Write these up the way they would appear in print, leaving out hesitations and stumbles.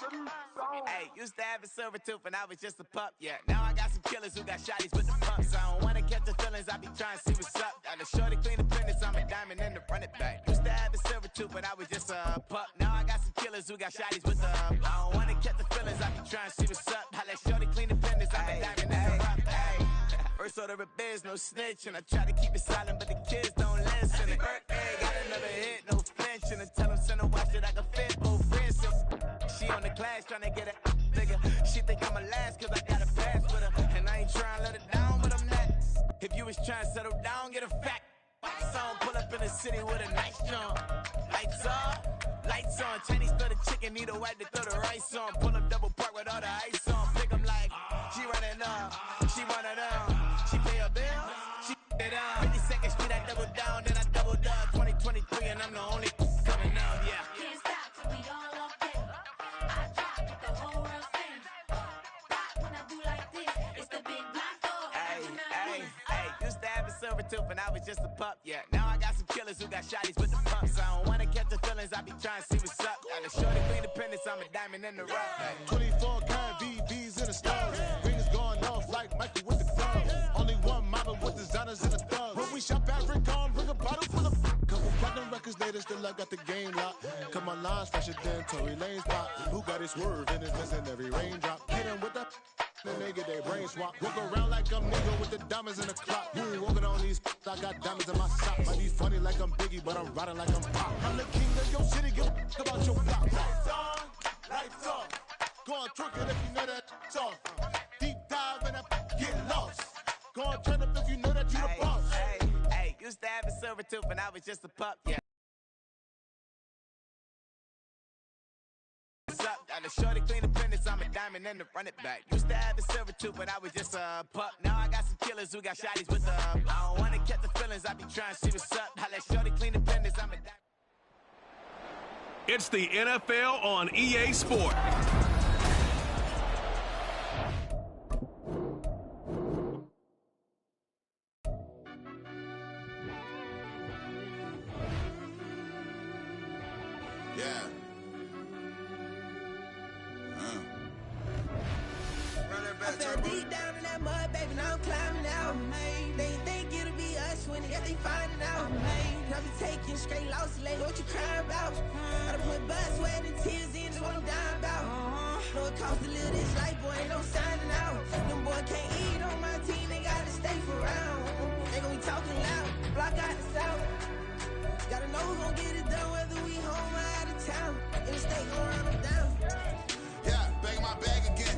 Hey, used to have a silver tooth when I was just a pup, yeah. Now I got some killers who got shotties with the pumps. I don't wanna catch the feelings, I be trying to see what's up. Got a shorty clean the fitness, I'm a diamond in the run it back. Used to have a silver tooth when I was just a pup. Now I got some killers who got shotties with the I don't wanna catch the feelings, I be trying to see what's up. I let shorty clean the fitness, I'm a diamond in the rough, ayy. First order of biz, no snitch, and I try to keep it silent, but the kids don't listen. And birthday, got another hit, no flinching, and tell them send a watch that I can fit both wrists. She on the class trying to get it nigga. She think I'm a last cause I got a pass with her. And I ain't trying to let it down, but I'm not. If you was trying to settle down, get a fact. Song, pull up in the city with a nice jump. Lights on. Chinese throw the chicken, need a wipe to throw the rice on. Pull up double park with all the ice on. Pick 'em like, she running up, she one of them. She pay her bill, she it up. 52nd Street, I double down, then I double up. 2023 and I'm the only coming up, yeah. Can't stop till we all off it. I drop with the whole world sing. Stop when I do like this. It's the big black dog. Hey, used to have a silver tooth when I was just a pup, yeah. Now I got some killers who got shotties with the pumps. I don't wanna catch the feelings, I be trying to see what's up. Got a shorty clean the pendants, I'm a diamond in the rough. Hey. 24 karat VVs in the stars. Rings going off like Michael with the thumbs. Only one model with designers in the thugs. When we shop at Rincon, bring a bottle full of couple platinum records later, still I got the game locked. Cause my lines fresher than Tory Lane's pop. Who got it swerving and missing every raindrop. Hit him with the then they get their brain swap. Walk around like I'm nigga with the diamonds in the clock. You ain't walking on these, I got diamonds in my socks. Might be funny like I'm Biggie, but I'm riding like I'm Pop. I'm the king of your city, give a about your block. Lights on, lights off. Go on, twerk it if you know that it's off. Deep dive and that get lost. Go on, turn up if you know that you the boss. Hey, used to have a silver tooth when I was just a pup, yeah. Up, got a shorty clean the pendants, I'm a diamond in the run it back. Used to have a silver tooth when I was just a pup. Now I got some killers who got shotties with the I don't wanna catch the feelings, I be trying to see what's up. I let shorty clean the pendants, I'm a diamond. It's the NFL on EA Sport. Yeah. I fell deep down in that mud, baby, now I'm climbing out. They think it'll be us when yet they finding out. I be taking straight losses, lady, what you crying about? Gotta put blood, sweat, and tears in, that's what I'm dying about. Know it costs to live this life, boy, ain't no signing out. Them boy can't eat on my team, they gotta stay for round. They gon' be talking loud, block out the south. Gotta know who gon' get it done, whether we home or out of town. In the state, gon' run them down. Yeah, bag my bag again.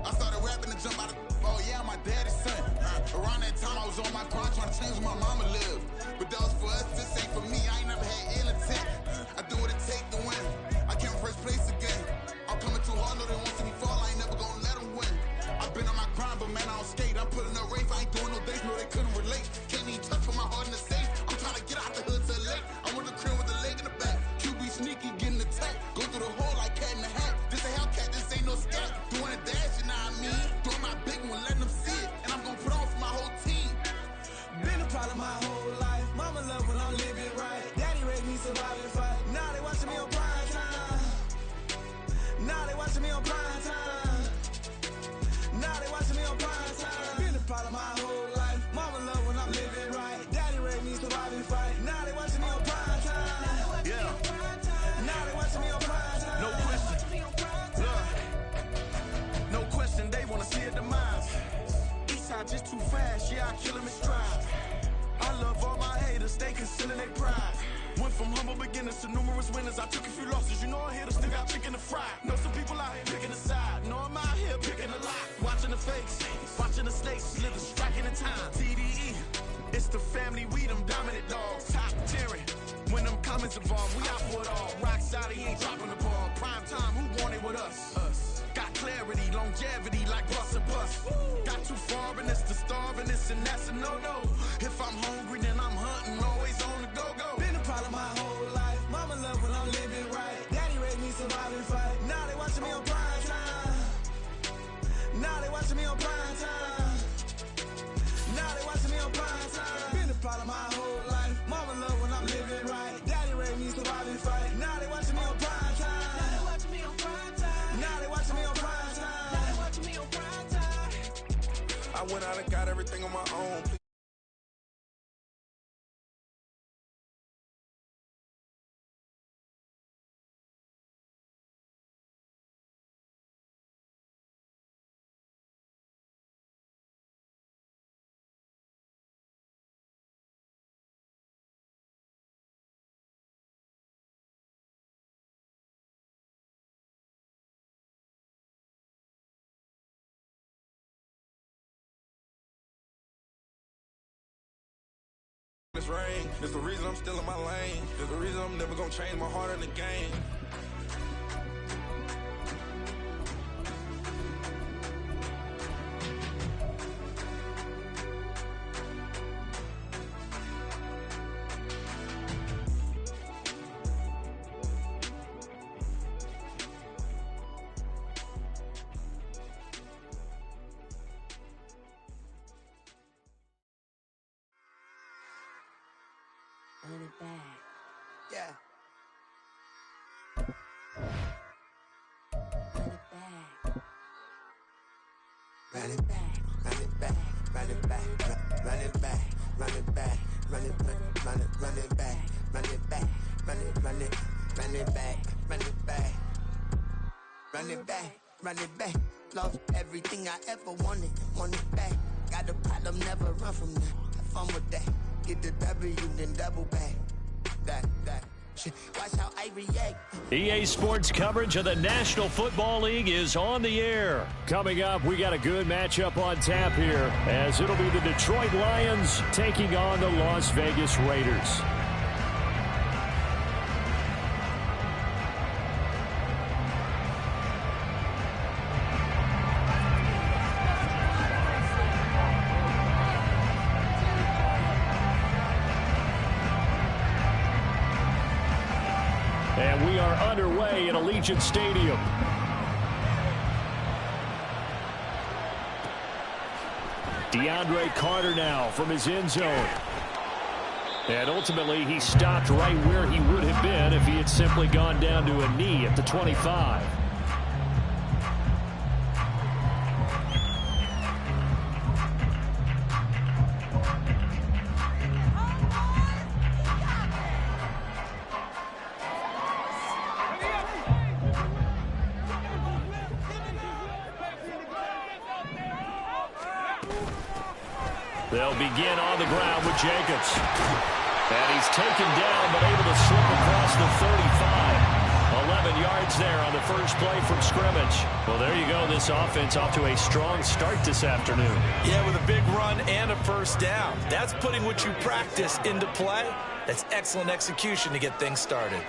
I started rapping and jump out of oh yeah, my daddy's son. Around that time I was on my grind trying to change where my mama lived. But that was for us, this ain't for me. I ain't never had ill intent. I do what it take to win. I came first place again. I'm coming too hard, no they won't see me fall. I ain't never gonna let them win. I've been on my grind, but man I don't skate. I'm putting up race, I ain't doing no days, no they couldn't relate. Can't even touch for my heart in the safe. I'm trying to get out the hood to the lake. I'm with the crib with the leg in the back. QB sneaky, getting attacked. Go through the hole like cat in the hat. This a Hellcat, this ain't no scat. Doing a dash, you know what I mean? Doing my big one, letting them see it. And I'm gonna put on for my whole team. Been a problem my whole life. Mama love when I'm living right. Daddy raised me surviving fight. Now they watching me on prime time. Now they watching me on prime time. Now they watching me on prime time. Been a problem my whole life. Mama love when I'm living right. Daddy raised me surviving fight. Now they watching me on prime time. Yeah. Now they watching me on prime time. No question. Look. No question, they wanna see a demise. Eastside just too fast, yeah, I kill them in stride. I love all my haters, they concealing their pride. Went from humble beginners to numerous winners. I took a few losses, you know I hit them, still got chicken to fry. Know some people out here picking a side. Know I'm out here picking a lot. Watching the face, watching the snakes, slither, striking the time. TDE, it's the family, we them dominant dogs. Top tiering, when them comments involved, we out for it all. Rock solid, he ain't dropping the ball. Prime time, who want it with us? Us. Got clarity, longevity, like bus and bus. Got too far and it's the starving, this and that's a no-no. If I'm hungry, then I'm hunting, always on the go-go. Been a problem my whole life. Mama love when I'm living right. Daddy raised me surviving fight. Now they watching me on prime time. Now they watching me on prime time. Now they watching me on prime time. Been a problem my whole life. Mama love when I'm living right. Daddy raised me surviving fight. Now they watching me on prime time. Now they watching me on prime time. Now this rain. It's the reason I'm still in my lane. It's the reason I'm never gonna change my heart in the game. Run it back. Yeah. Run it back. Run it back, run it back, run it back, run it back, run it back, run it back, run it back, run it back, run it back, run it back, run it back, run it back. Lost everything I ever wanted, want it back. Got a problem, never run from that. Have fun with that. Get the W, then double back. That. Watch how I react. EA Sports coverage of the National Football League is on the air. Coming up, we got a good matchup on tap here, as it'll be the Detroit Lions taking on the Las Vegas Raiders. And we are underway at Allegiant Stadium. DeAndre Carter now from his end zone. And ultimately, he stopped right where he would have been if he had simply gone down to a knee at the 25. They'll begin on the ground with Jacobs. And he's taken down, but able to slip across the 35. 11 yards there on the first play from scrimmage. Well, there you go. This offense off to a strong start this afternoon. Yeah, with a big run and a first down. That's putting what you practice into play. That's excellent execution to get things started.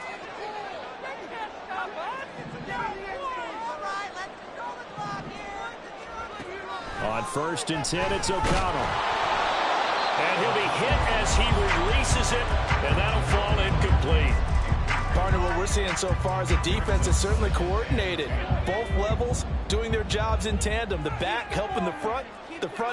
On 1st and 10, it's O'Connell. And he'll be hit as he releases it, and that'll fall incomplete. Partner, what we're seeing so far is the defense is certainly coordinated. Both levels doing their jobs in tandem. The back helping the front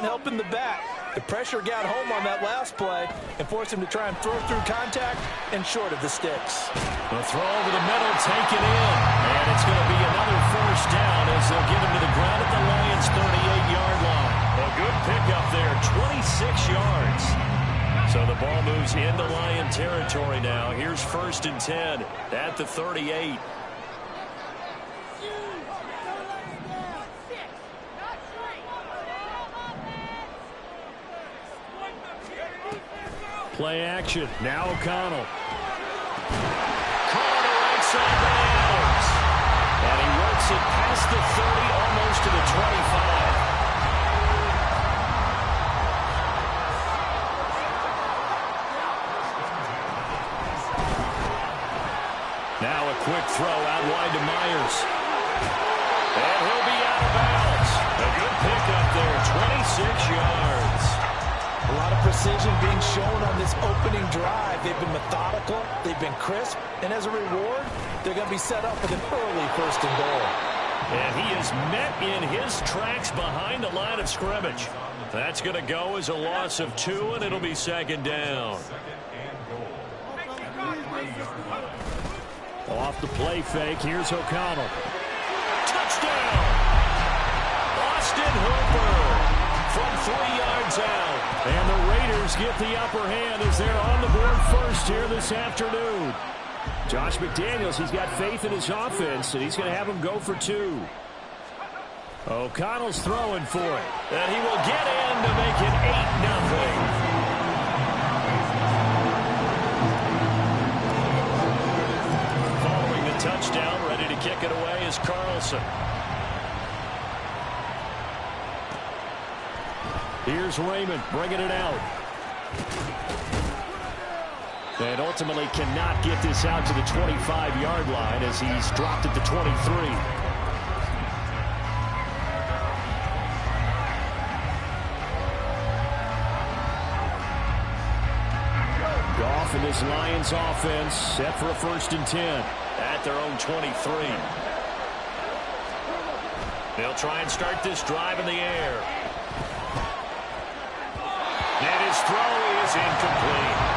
helping the back. The pressure got home on that last play and forced him to try and throw through contact and short of the sticks. The throw over the middle, taken in. And it's going to be another first down as they'll get him to the ground at the Lions' 38-yard line. A good pickup there, 26 yards. So the ball moves into Lion territory now. Here's 1st and 10 at the 38. Play action. Now O'Connell. Caught to right side bounds. And he works it past the 30, almost to the 25. Now a quick throw out wide to Myers. And he'll be out of bounds. A good pickup there, 26 yards. A lot of precision being shown on this opening drive. They've been methodical, they've been crisp, and as a reward, they're going to be set up with an early 1st and goal. And he is met in his tracks behind the line of scrimmage. That's going to go as a loss of 2, and it'll be 2nd down. Off the play fake, here's O'Connell. Touchdown! Austin Hooper from 3 yards out. And the Raiders get the upper hand as they're on the board first here this afternoon. Josh McDaniels, he's got faith in his offense, and he's going to have him go for 2. O'Connell's throwing for it. And he will get in to make it 8-0. Touchdown, ready to kick it away is Carlson. Here's Raymond bringing it out. And ultimately cannot get this out to the 25-yard line as he's dropped at the 23. Goff and this Lions offense set for a 1st and 10 at their own 23. They'll try and start this drive in the air. And his throw is incomplete.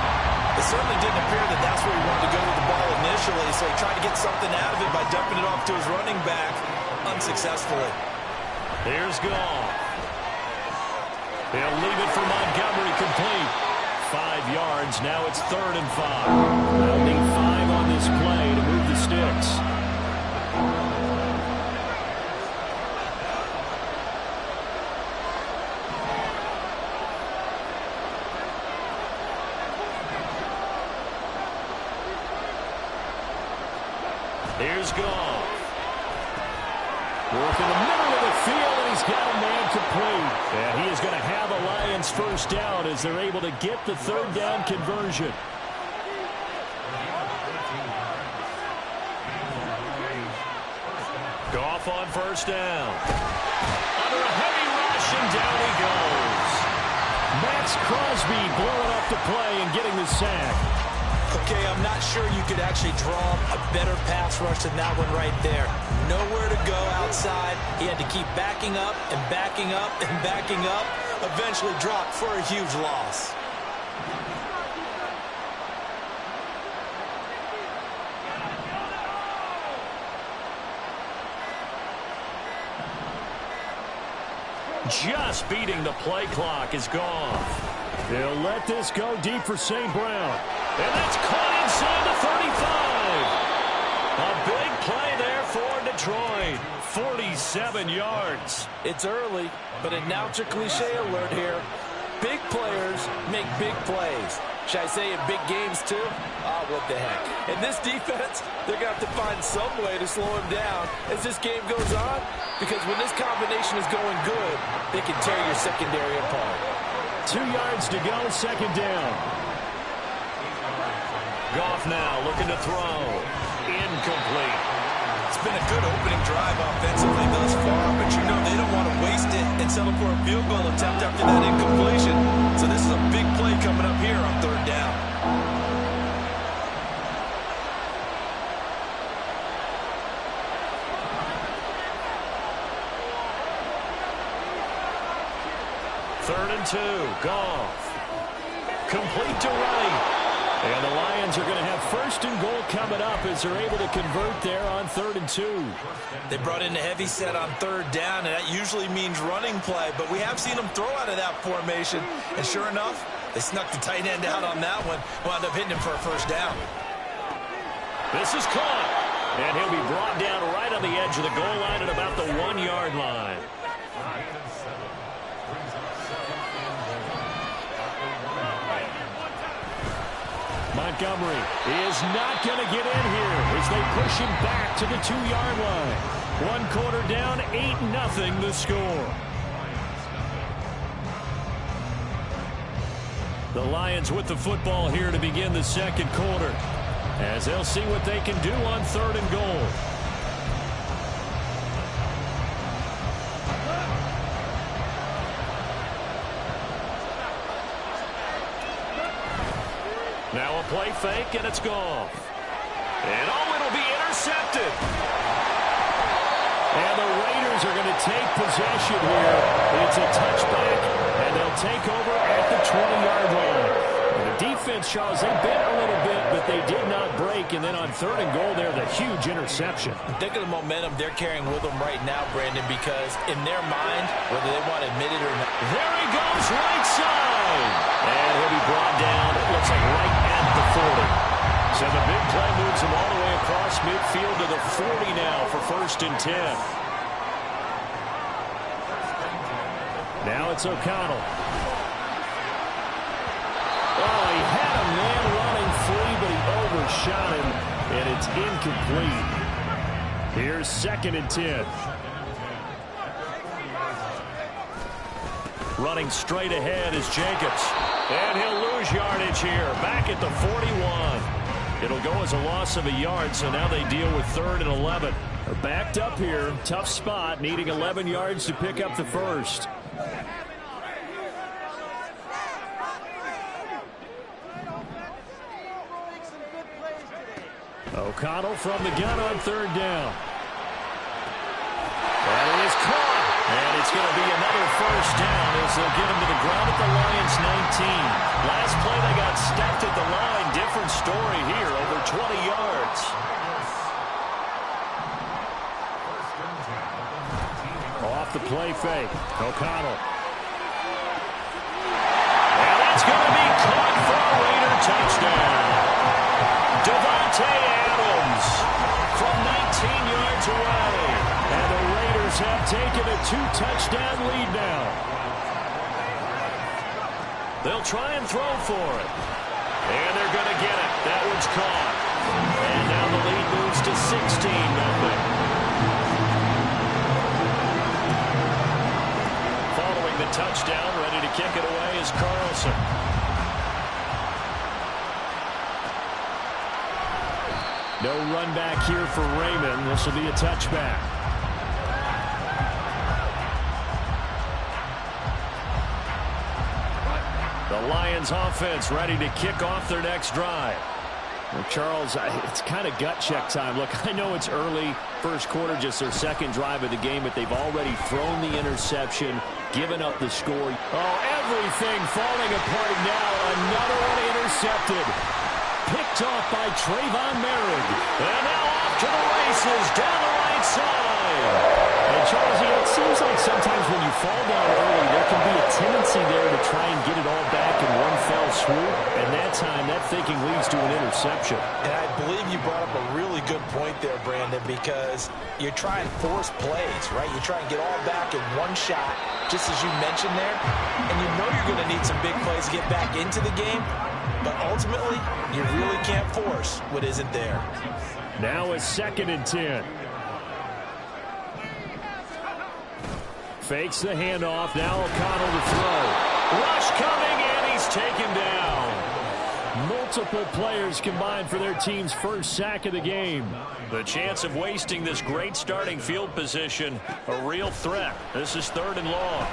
It certainly didn't appear that that's where he wanted to go with the ball initially, so he tried to get something out of it by dumping it off to his running back unsuccessfully. Here's Goff. He'll leave it for Montgomery complete. 5 yards. Now it's 3rd and 5. They'll need 5 on this play to move the sticks. Here's Goff. Work in the middle of the field, and he's got a man complete. And he is going to have a Lions 1st down as they're able to get the 3rd down conversion. Goff on 1st down. Under a heavy rush, and down he goes. Max Crosby blowing up the play and getting the sack. Okay, I'm not sure you could actually draw a better pass rush than that one right there. Nowhere to go outside. He had to keep backing up and backing up and backing up. Eventually dropped for a huge loss. Just beating the play clock is gone. They'll let this go deep for St. Brown. And that's caught inside the 35. A big play there for Detroit. 47 yards. It's early, but announcer cliche alert here. Big players make big plays. Should I say in big games too? Oh, what the heck. In this defense, they're going to have to find some way to slow him down as this game goes on, because when this combination is going good, they can tear your secondary apart. 2 yards to go, 2nd down. Goff now looking to throw. Incomplete. It's been a good opening drive offensively thus far, but you know they don't want to waste it and settle for a field goal attempt after that incompletion. So this is a big play coming up here on 3rd down. Third and 2. Goff. Complete to right. And the Lions are going to have 1st and goal coming up as they're able to convert there on 3rd and 2. They brought in a heavy set on 3rd down, and that usually means running play, but we have seen them throw out of that formation. And sure enough, they snuck the tight end out on that one, wound up hitting him for a 1st down. This is caught, and he'll be brought down right on the edge of the goal line at about the 1-yard line. Montgomery is not going to get in here as they push him back to the 2-yard line. 1 quarter down, 8-0 the score. The Lions with the football here to begin the 2nd quarter, as they'll see what they can do on 3rd and goal. Now a play fake, and it's gone. And oh, it'll be intercepted. And the Raiders are going to take possession here. It's a touchback, and they'll take over at the 20-yard line. And the defense, Charles, they bent a little bit, but they did not break. And then on 3rd and goal there, the huge interception. Think of the momentum they're carrying with them right now, Brandon, because in their mind, whether they want to admit it or not. There he goes, right side. And he'll be brought down, it looks like right at the 40. So the big play moves him all the way across midfield to the 40 now for 1st and 10. Now it's O'Connell. Oh, he had a man running free, but he overshot him, and it's incomplete. Here's 2nd and 10. Running straight ahead is Jacobs. And he'll lose yardage here. Back at the 41. It'll go as a loss of a yard, so now they deal with 3rd and 11. They're backed up here. Tough spot, needing 11 yards to pick up the first. O'Connell from the gun on 3rd down. And it is caught. And it's going to be another first down as they'll get him to the ground at the Lions' 19. Last play they got stuffed at the line. Different story here, over 20 yards. Off the play fake. O'Connell. And that's going to be caught for a Raider touchdown. Devontae Adams from 19 yards away. And the Raiders have taken a 2-touchdown lead now. They'll try and throw for it. And they're going to get it. That one's caught. And now the lead moves to 16-0. Following the touchdown, ready to kick it away is Carlson. No run back here for Raymond. This will be a touchback. The Lions offense ready to kick off their next drive. Well, Charles, it's kind of gut check time. Look, I know it's early, first quarter, just their second drive of the game, but they've already thrown the interception, given up the score. Oh, everything falling apart now. Another one intercepted. Picked off by Trayvon Merrick. And now off to the races down the right side. And Charles, it seems like sometimes when you fall down early, there can be a tendency there to try and get it all back in one fell swoop. And that time, that thinking leads to an interception. And I believe you brought up a really good point there, Brandon, because you're trying to force plays, right? You try and get all back in one shot, just as you mentioned there. And you know you're going to need some big plays to get back into the game. But ultimately, you really can't force what isn't there. Now it's 2nd and 10. Fakes the handoff. Now O'Connell to throw. Rush coming, and he's taken down. Multiple players combined for their team's first sack of the game. The chance of wasting this great starting field position, a real threat. This is 3rd and long.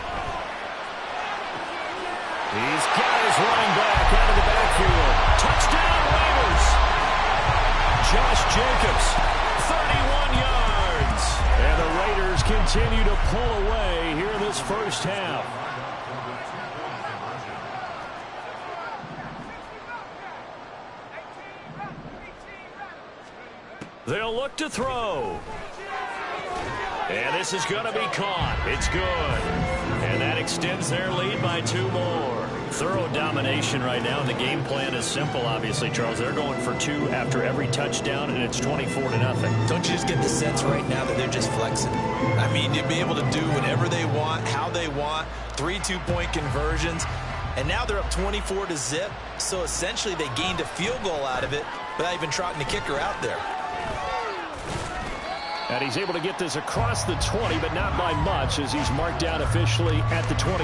He's got his running back out of the backfield. Touchdown, Raiders. Josh Jacobs, 31 yards. And the Raiders continue to pull away here in this first half. They'll look to throw. And this is going to be caught. It's good. And that extends their lead by 2 more. Thorough domination right now, and the game plan is simple, obviously, Charles. They're going for 2 after every touchdown, and it's 24-0. Don't you just get the sense right now that they're just flexing? I mean, you'll be able to do whatever they want, how they want, 3 two-point conversions. And now they're up 24-0, so essentially they gained a field goal out of it without even trotting the kicker out there. And he's able to get this across the 20, but not by much, as he's marked down officially at the 21.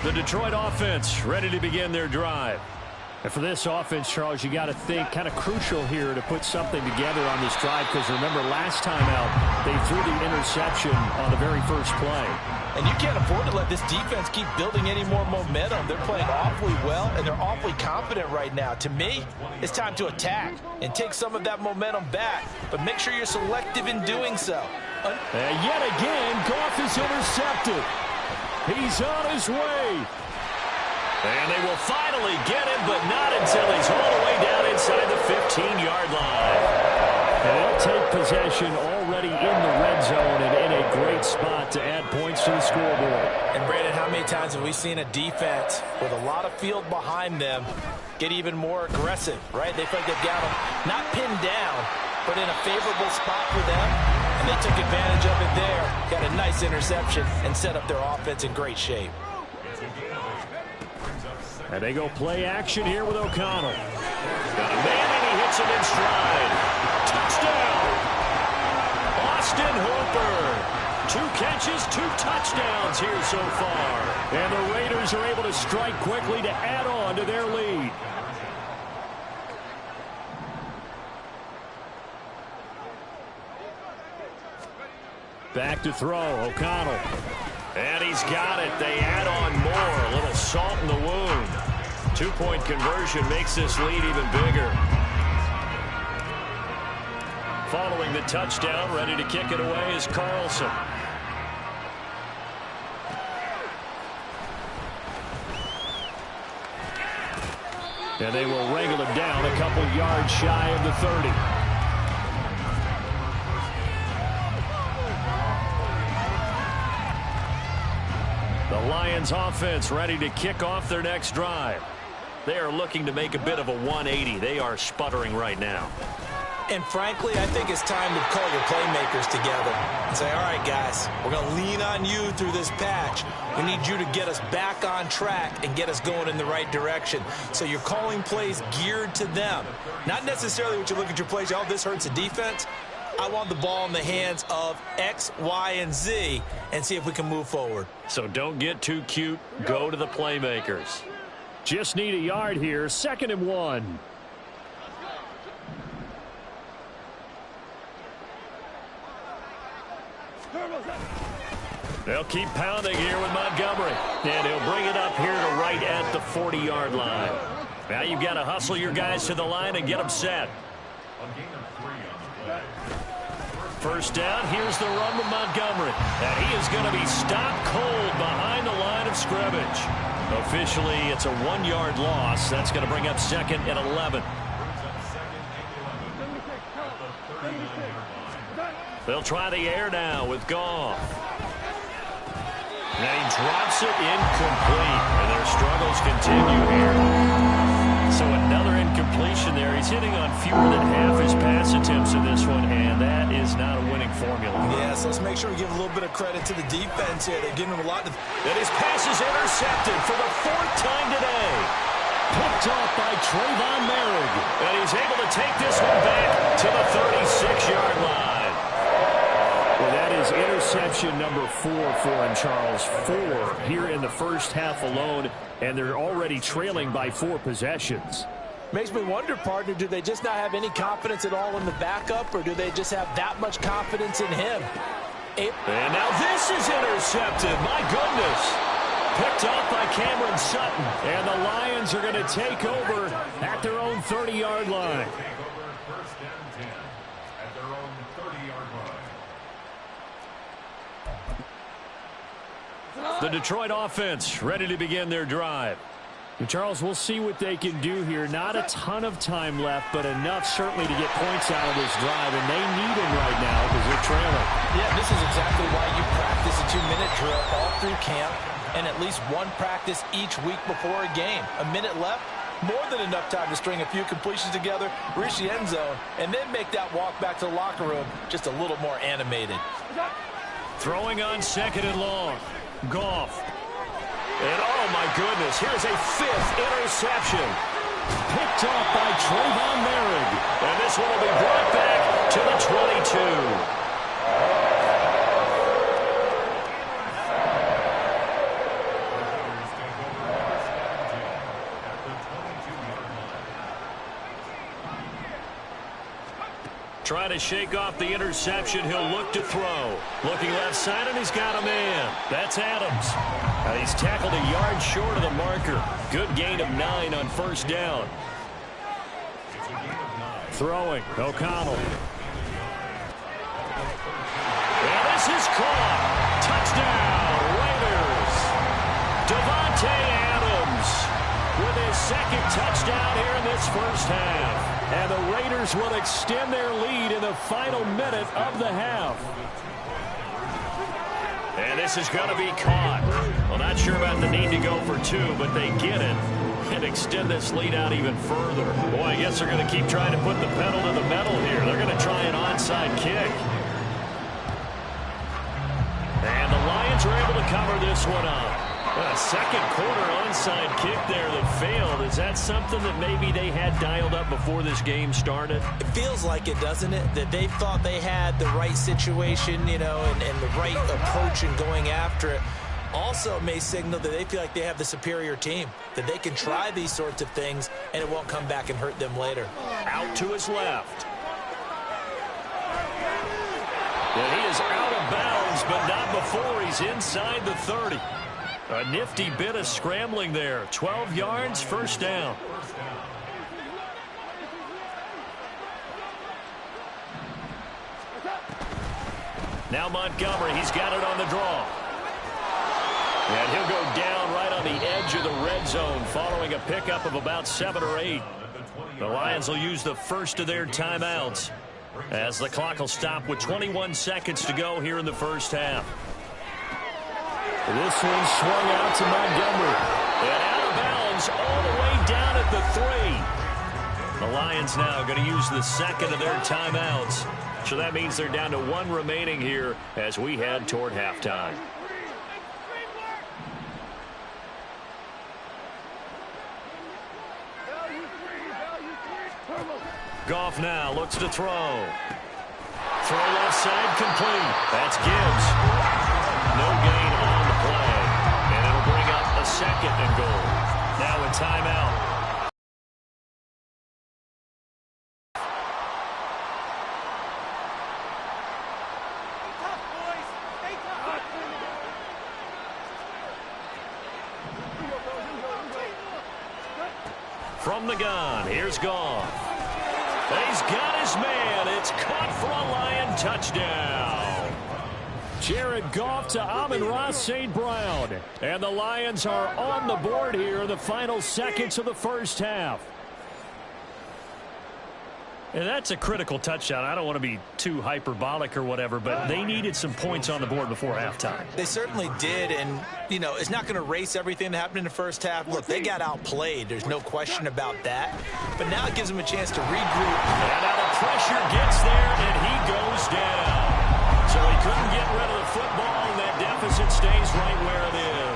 The Detroit offense ready to begin their drive. And for this offense, Charles, you got to think kind of crucial here to put something together on this drive, because remember, last time out, they threw the interception on the very first play. And you can't afford to let this defense keep building any more momentum. They're playing awfully well, and they're awfully confident right now. To me, it's time to attack and take some of that momentum back, but make sure you're selective in doing so. And yet again, Goff is intercepted. He's on his way. And they will finally get him, but not until he's all the way down inside the 15-yard line. And they'll take possession already in the red zone and in a great spot to add points to the scoreboard. And, Brandon, how many times have we seen a defense with a lot of field behind them get even more aggressive, right? They feel like they've got them not pinned down, but in a favorable spot for them, and they took advantage of it there. Got a nice interception and set up their offense in great shape. And they go play action here with O'Connell. Got a man, and he hits him in stride. Touchdown! Austin Hooper. 2 catches, 2 touchdowns here so far. And the Raiders are able to strike quickly to add on to their lead. Back to throw, O'Connell. And he's got it. They add on more. A little salt in the wound. 2-point conversion makes this lead even bigger. Following the touchdown, ready to kick it away is Carlson. And they will wrangle him down a couple yards shy of the 30. The Lions offense ready to kick off their next drive. They are looking to make a bit of a 180. They are sputtering right now. And frankly, I think it's time to call your playmakers together and say, all right, guys, we're going to lean on you through this patch. We need you to get us back on track and get us going in the right direction. So you're calling plays geared to them. Not necessarily what you look at your plays, oh, this hurts the defense. I want the ball in the hands of X, Y, and Z and see if we can move forward. So don't get too cute. Go to the playmakers. Just need a yard here. 2nd and 1. They'll keep pounding here with Montgomery. And he'll bring it up here to right at the 40-yard line. Now you've got to hustle your guys to the line and get them set. First down, here's the run with Montgomery. And he is going to be stopped cold behind the line of scrimmage. Officially, it's a 1-yard loss. That's going to bring up 2nd and 11. They'll try the air now with Goff. And he drops it incomplete. And their struggles continue here. So another incompletion there. He's hitting on fewer than half his pass attempts in this one, and that is not a winning formula. Yeah, so let's make sure we give a little bit of credit to the defense here. They're giving him a lot. And his pass is intercepted for the 4th time today. Picked off by Trayvon Merrick. And he's able to take this one back to the 36-yard line. Well, that is interception number 4 for him, Charles. 4 here in the first half alone, and they're already trailing by 4 possessions. Makes me wonder, partner, do they just not have any confidence at all in the backup, or do they just have that much confidence in him? And now this is intercepted. My goodness. Picked off by Cameron Sutton. And the Lions are going to take over at their own 30-yard line. The Detroit offense ready to begin their drive. And Charles, we'll see what they can do here. Not a ton of time left, but enough certainly to get points out of this drive, and they need them right now because they're trailing. Yeah, this is exactly why you practice a 2-minute drill all through camp and at least one practice each week before a game. A minute left, more than enough time to string a few completions together, reach the end zone, and then make that walk back to the locker room just a little more animated. Throwing on 2nd and long. Goff. And oh my goodness, here's a 5th interception. Picked off by Trayvon Merrick. And this one will be brought back to the 22. Trying to shake off the interception. He'll look to throw. Looking left side, and he's got a man. That's Adams. He's tackled a yard short of the marker. Good gain of 9 on 1st down. Throwing, O'Connell. And this is caught. Touchdown, Raiders. Devontae Adams with his 2nd touchdown here in this first half. And the Raiders will extend their lead in the final minute of the half. And this is going to be caught. Well, not sure about the need to go for 2, but they get it and extend this lead out even further. Boy, I guess they're going to keep trying to put the pedal to the metal here. They're going to try an onside kick. And the Lions are able to cover this one up. A second quarter onside kick there that failed. Is that something that maybe they had dialed up before this game started? It feels like it, doesn't it? That they thought they had the right situation, and the right approach in going after it. Also may signal that they feel like they have the superior team, that they can try these sorts of things and it won't come back and hurt them later. Out to his left. And he is out of bounds, but not before he's inside the 30. A nifty bit of scrambling there. 12 yards, first down. Now Montgomery, he's got it on the draw. And he'll go down right on the edge of the red zone following a pickup of about 7 or 8. The Lions will use the first of their timeouts as the clock will stop with 21 seconds to go here in the first half. This one swung out to Montgomery. And out of bounds all the way down at the 3. The Lions now going to use the second of their timeouts. So that means they're down to 1 remaining here as we head toward halftime. Goff now looks to throw. Throw left side complete. That's Gibbs. No gain on the play. And it'll bring up a second and goal. Now a timeout. From the gun, here's Goff. He's got his man. It's caught for a Lion touchdown. Jared Goff to Amon-Ra St. Brown. And the Lions are on the board here in the final seconds of the first half. And that's a critical touchdown. I don't want to be too hyperbolic or whatever, but they needed some points on the board before halftime. They certainly did, and, it's not going to erase everything that happened in the first half. Look, they got outplayed. There's no question about that. But now it gives them a chance to regroup. And now the pressure gets there, and he goes down. So he couldn't get rid of the football, and that deficit stays right where it is.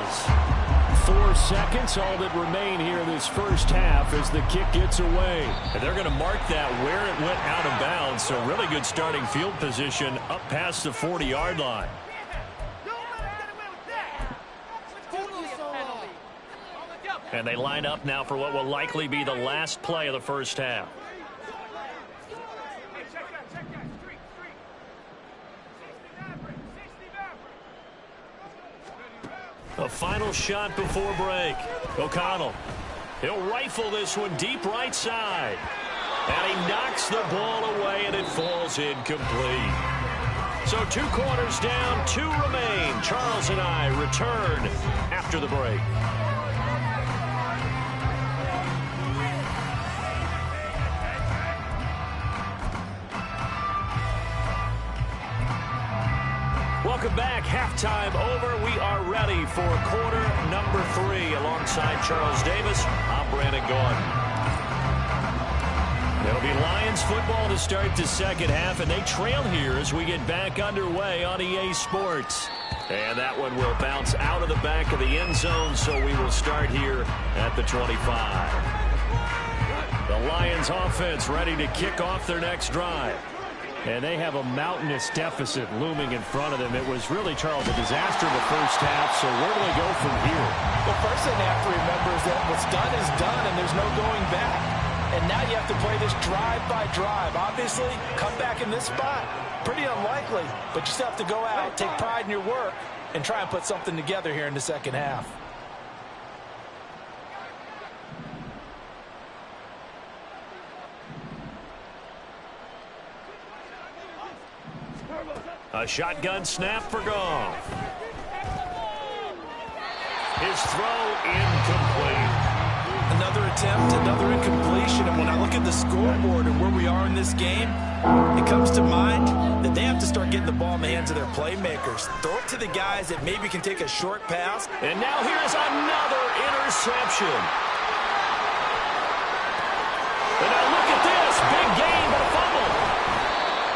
4 seconds, all that remain here in this first half as the kick gets away. And they're going to mark that where it went out of bounds, so really good starting field position up past the 40-yard line. And they line up now for what will likely be the last play of the first half. A final shot before break. O'Connell. He'll rifle this one deep right side. And he knocks the ball away, and it falls incomplete. So 2 quarters down, 2 remain. Charles and I return after the break. Welcome back. Halftime over. We are ready for quarter number 3. Alongside Charles Davis, I'm Brandon Gordon. It'll be Lions football to start the second half, and they trail here as we get back underway on EA Sports. And that one will bounce out of the back of the end zone, so we will start here at the 25. The Lions offense ready to kick off their next drive. And they have a mountainous deficit looming in front of them. It was really, Charles, a disaster in the first half, so where do they go from here? The first thing they have to remember is that what's done is done, and there's no going back. And now you have to play this drive by drive. Obviously, come back in this spot, pretty unlikely, but you still have to go out, take pride in your work, and try and put something together here in the second half. A shotgun snap for Goff. His throw incomplete. Another attempt, another incompletion. And when I look at the scoreboard and where we are in this game, it comes to mind that they have to start getting the ball in the hands of their playmakers. Throw it to the guys that maybe can take a short pass. And now here's another interception. And now look at this. Big gain, but a fumble.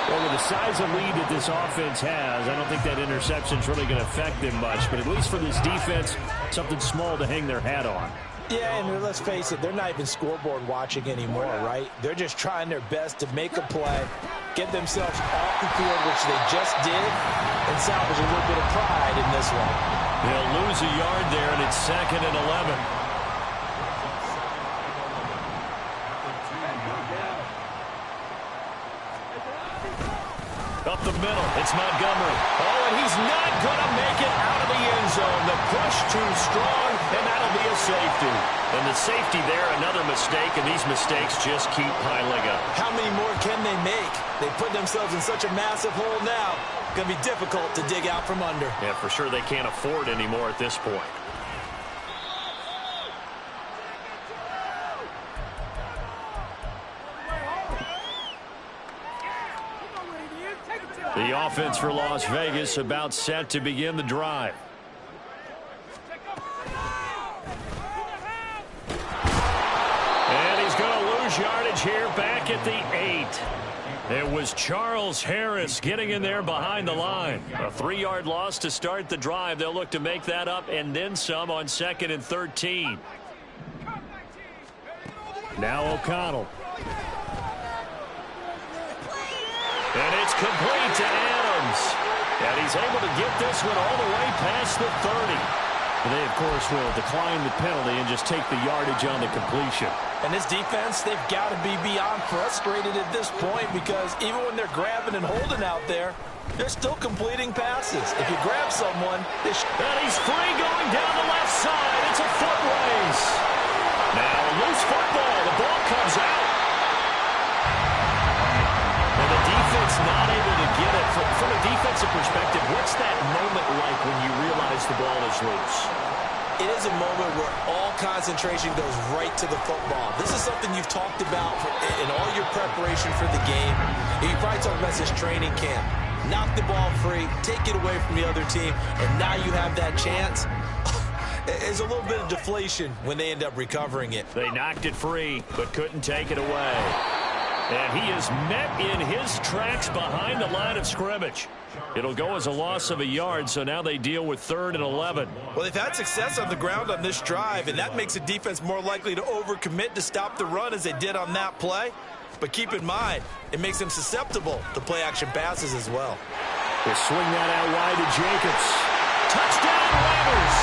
Well, with the size of lead that this offense has, I don't think that interception is really going to affect them much. But at least for this defense, something small to hang their hat on. Yeah, and let's face it, they're not even scoreboard watching anymore, right? They're just trying their best to make a play, get themselves off the field, which they just did, and salvage a little bit of pride in this one. They'll lose a yard there, and it's 2nd and 11. Up the middle, it's Montgomery. Oh, and he's not going to make it out of the end zone. The push too strong, and that'll be a safety. And the safety there, another mistake, and these mistakes just keep piling up. How many more can they make? They put themselves in such a massive hole now. Going to be difficult to dig out from under. Yeah, for sure they can't afford any more at this point. The offense for Las Vegas about set to begin the drive. And he's going to lose yardage here back at the 8. It was Charles Harris getting in there behind the line. A 3-yard loss to start the drive. They'll look to make that up and then some on 2nd and 13. Now O'Connell. And it's complete to Adams. And he's able to get this one all the way past the 30. They, of course, will decline the penalty and just take the yardage on the completion. And this defense, they've got to be beyond frustrated at this point because even when they're grabbing and holding out there, they're still completing passes. If you grab someone, and he's free going down the left side. It's a foot race. Now a loose football. The ball comes out. And the defense not able to get it. From a defensive perspective, what's that moment like when you realize the ball is loose? It is a moment where all concentration goes right to the football. This is something you've talked about in all your preparation for the game. You probably talked about this training camp. Knock the ball free, take it away from the other team, and now you have that chance. There's a little bit of deflation when they end up recovering it. They knocked it free, but couldn't take it away. And he is met in his tracks behind the line of scrimmage. It'll go as a loss of a yard, so now they deal with 3rd and 11. Well, they've had success on the ground on this drive, and that makes the defense more likely to overcommit to stop the run as they did on that play. But keep in mind, it makes them susceptible to play-action passes as well. They swing that out wide to Jacobs. Touchdown, Raiders!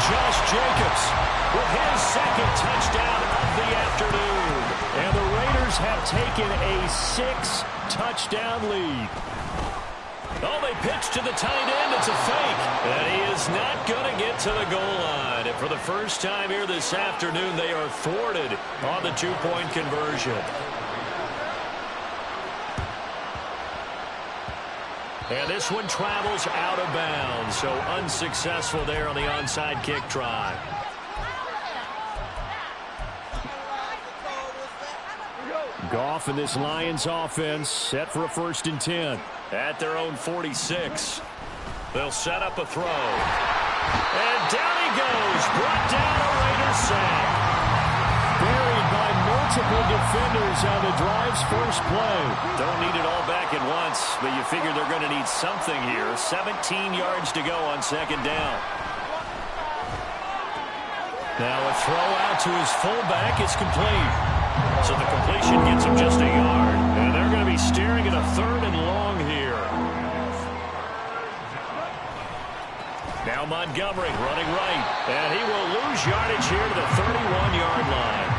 Josh Jacobs with his 2nd touchdown of the afternoon. And the Raiders have taken a 6-touchdown lead. Oh, they pitch to the tight end. It's a fake. And he is not going to get to the goal line. And for the first time here this afternoon, they are thwarted on the 2-point conversion. And this one travels out of bounds, so unsuccessful there on the onside kick try. Goff and this Lions offense set for a 1st and 10. At their own 46. They'll set up a throw. And down he goes. Brought down a Raiders sack. Buried by multiple defenders on the drive's first play. Don't need it all back at once, but you figure they're going to need something here. 17 yards to go on 2nd down. Now a throw out to his fullback. It's complete. So the completion gets him just a yard. And they're going to be staring at a 3rd and long here. Now Montgomery running right. And he will lose yardage here to the 31-yard line.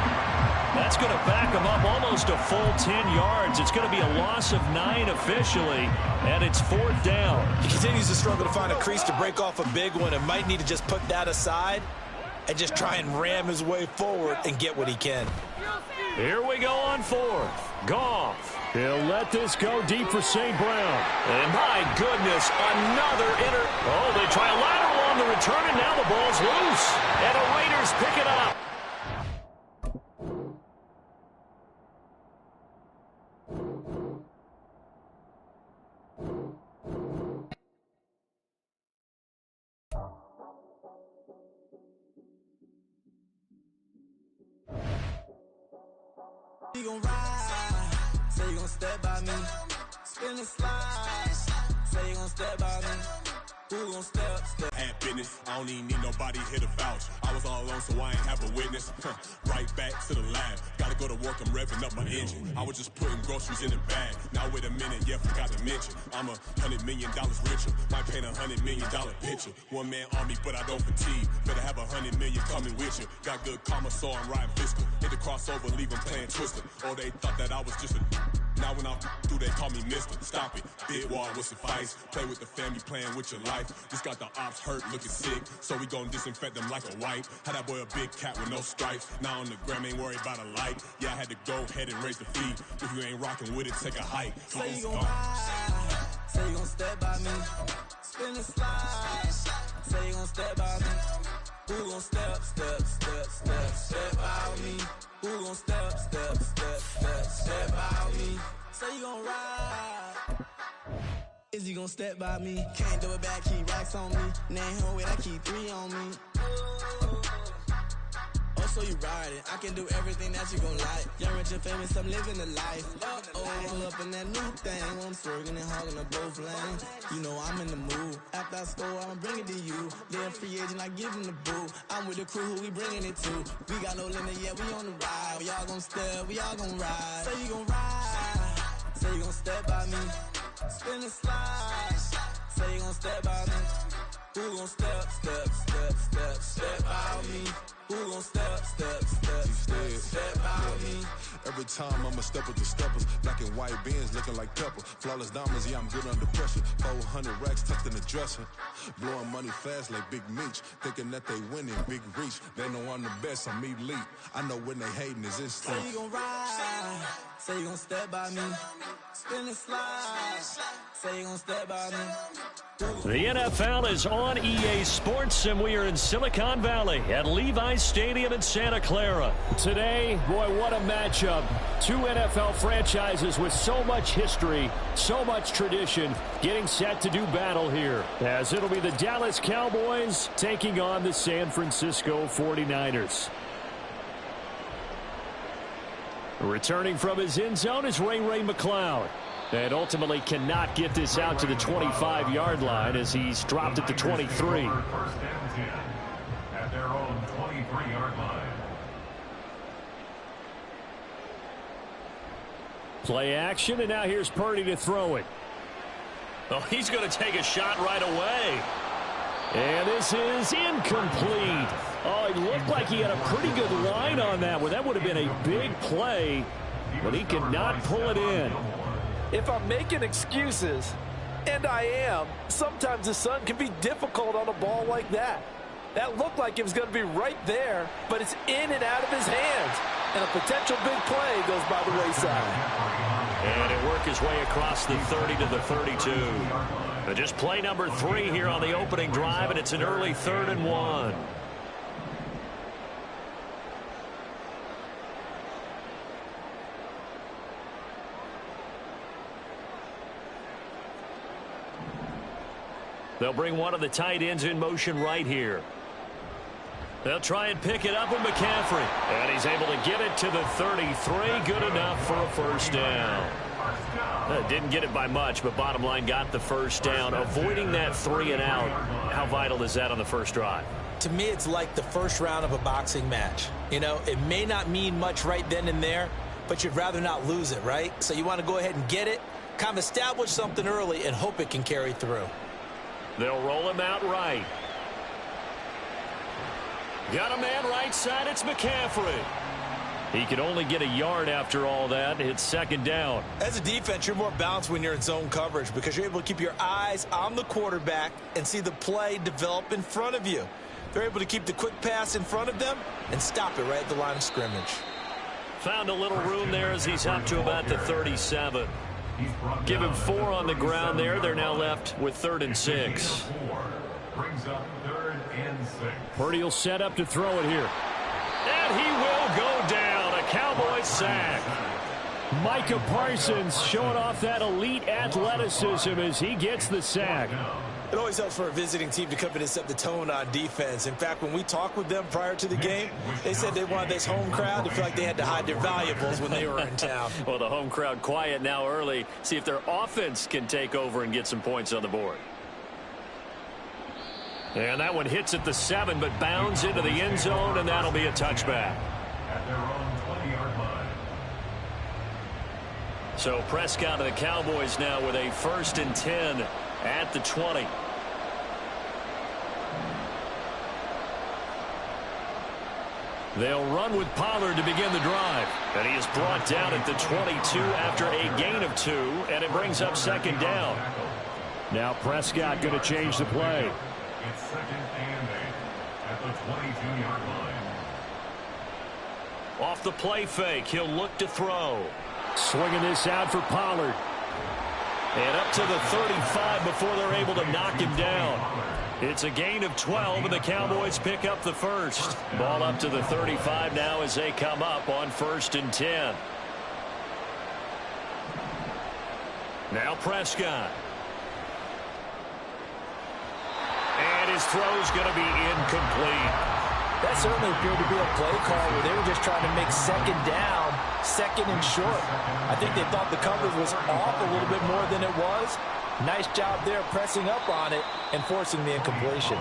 That's going to back him up almost a full 10 yards. It's going to be a loss of 9 officially, and it's 4th down. He continues to struggle to find a crease to break off a big one and might need to just put that aside and just try and ram his way forward and get what he can. Here we go on 4th. Goff. He'll let this go deep for St. Brown. And my goodness, another Oh, they try a lateral on the return, and now the ball's loose. And the Raiders pick it up. You gon' ride, say you gon' step by me. Spin and slide, say you gon' step by me. Who gon' step? Had business, I don't even need nobody here to vouch. I was all alone, so I ain't have a witness. Right back to the lab. Gotta go to work, I'm revving up my engine. I was just putting groceries in the bag. Now wait a minute, yeah, forgot to mention. I'm $100 million richer. Might paint $100 million picture. One man army, but I don't fatigue. Better have 100 million coming with you. Got good karma, so I'm riding fiscal. Hit the crossover, leave them playing Twister. Oh, they thought that I was just a. Now when I'm through, they call me Mister. Stop it, big wall would suffice. Play with the family, playing with your life. Just got the ops hurt, looking sick, so we gon' disinfect them like a wipe. Had that boy a big cat with no stripes. Now on the gram, ain't worried about a light. Yeah, I had to go ahead and raise the fee. If you ain't rocking with it, take a hike. Say you gon' ride, say you gon' step by me. Spin and slide, say you gon' step by me. Who gon' step by me? Who gon' step by me? Say you gon' ride. Is he gon' step by me? Can't do it back, keep racks on me. Name home with I keep 3 on me. Oh, so you riding. I can do everything that you gon' like. Young, rich, and famous, I'm living the life. Pull up in that new thing. I'm swerving and hogging up both lanes. You know I'm in the mood. After I score, I'ma bring it to you. Then free agent, I give him the boo. I'm with the crew, who we bringing it to. We got no limit yet, we on the ride. We all gon' step, we all gon' ride. Say you gon' ride. Say you gon' step by me. Spin and slide. Say you gon' step by me. Who gon' step by me? Who gon' step by me? Every time I'ma step with the steppers. Black and white beans looking like pepper. Flawless diamonds, yeah, I'm good under pressure. 400 racks tucked in the dresser. Blowing money fast like Big Meech. Thinking that they winning, big reach. They know I'm the best, I'm elite. I know when they hating is instant. Say you gon' ride. Say you gon' step by me. Spin and slide. Say you gon' step by me. The NFL is on EA Sports, and we are in Silicon Valley at Levi's Stadium in Santa Clara. Today, boy, what a matchup. 2 NFL franchises with so much history, so much tradition, getting set to do battle here, as it'll be the Dallas Cowboys taking on the San Francisco 49ers. Returning from his end zone is Ray McCloud. And ultimately cannot get this out to the 25-yard line as he's dropped at the 23. First and 10 at their own 23-yard line. Play action, and now here's Purdy to throw it. Oh, he's going to take a shot right away. And this is incomplete. Oh, it looked like he had a pretty good line on that one. That would have been a big play, but he could not pull it in. If I'm making excuses, and I am, sometimes the sun can be difficult on a ball like that. That looked like it was going to be right there, but it's in and out of his hands. And a potential big play goes by the wayside. And it worked his way across the 30 to the 32. But just play number 3 here on the opening drive, and it's an early 3rd and 1. They'll bring one of the tight ends in motion right here. They'll try and pick it up with McCaffrey. And he's able to get it to the 33. Good enough for a first down. Didn't get it by much, but bottom line got the first down. Avoiding that 3 and out. How vital is that on the first drive? To me, it's like the first round of a boxing match. You know, it may not mean much right then and there, but you'd rather not lose it, right? So you want to go ahead and get it, kind of establish something early, and hope it can carry through. They'll roll him out right. Got a man right side. It's McCaffrey. He can only get a yard after all that. It's second down. As a defense, you're more balanced when you're in zone coverage because you're able to keep your eyes on the quarterback and see the play develop in front of you. They're able to keep the quick pass in front of them and stop it right at the line of scrimmage. Found a little room there as he's up to about the 37. Give him 4 on the ground there. They're now left with 3rd and 6. Brings up 3rd and 6. Purdy will set up to throw it here. And he will go down. A Cowboys sack. Micah Parsons showing off that elite athleticism as he gets the sack. It always helps for a visiting team to come in and set the tone on defense. In fact, when we talked with them prior to the game, they said they wanted this home crowd to feel like they had to hide their valuables when they were in town. Well, the home crowd quiet now early. See if their offense can take over and get some points on the board. And that one hits at the 7, but bounds into the end zone, and that'll be a touchback. At their own 20-yard line. So Prescott and the Cowboys now with a 1st and 10 at the 20. They'll run with Pollard to begin the drive. And he is brought down at the 22 after a gain of 2, and it brings up 2nd down. Now Prescott going to change the play. It's 2nd and 8 at the 22-yard line. Off the play fake, he'll look to throw. Swinging this out for Pollard. And up to the 35 before they're able to knock him down. It's a gain of 12, and the Cowboys pick up the 1st. Ball up to the 35 now as they come up on 1st and 10. Now Prescott. And his throw's going to be incomplete. That certainly appeared to be a play call where they were just trying to make 2nd down, 2nd and short. I think they thought the coverage was off a little bit more than it was. Nice job there pressing up on it and forcing the incompletion.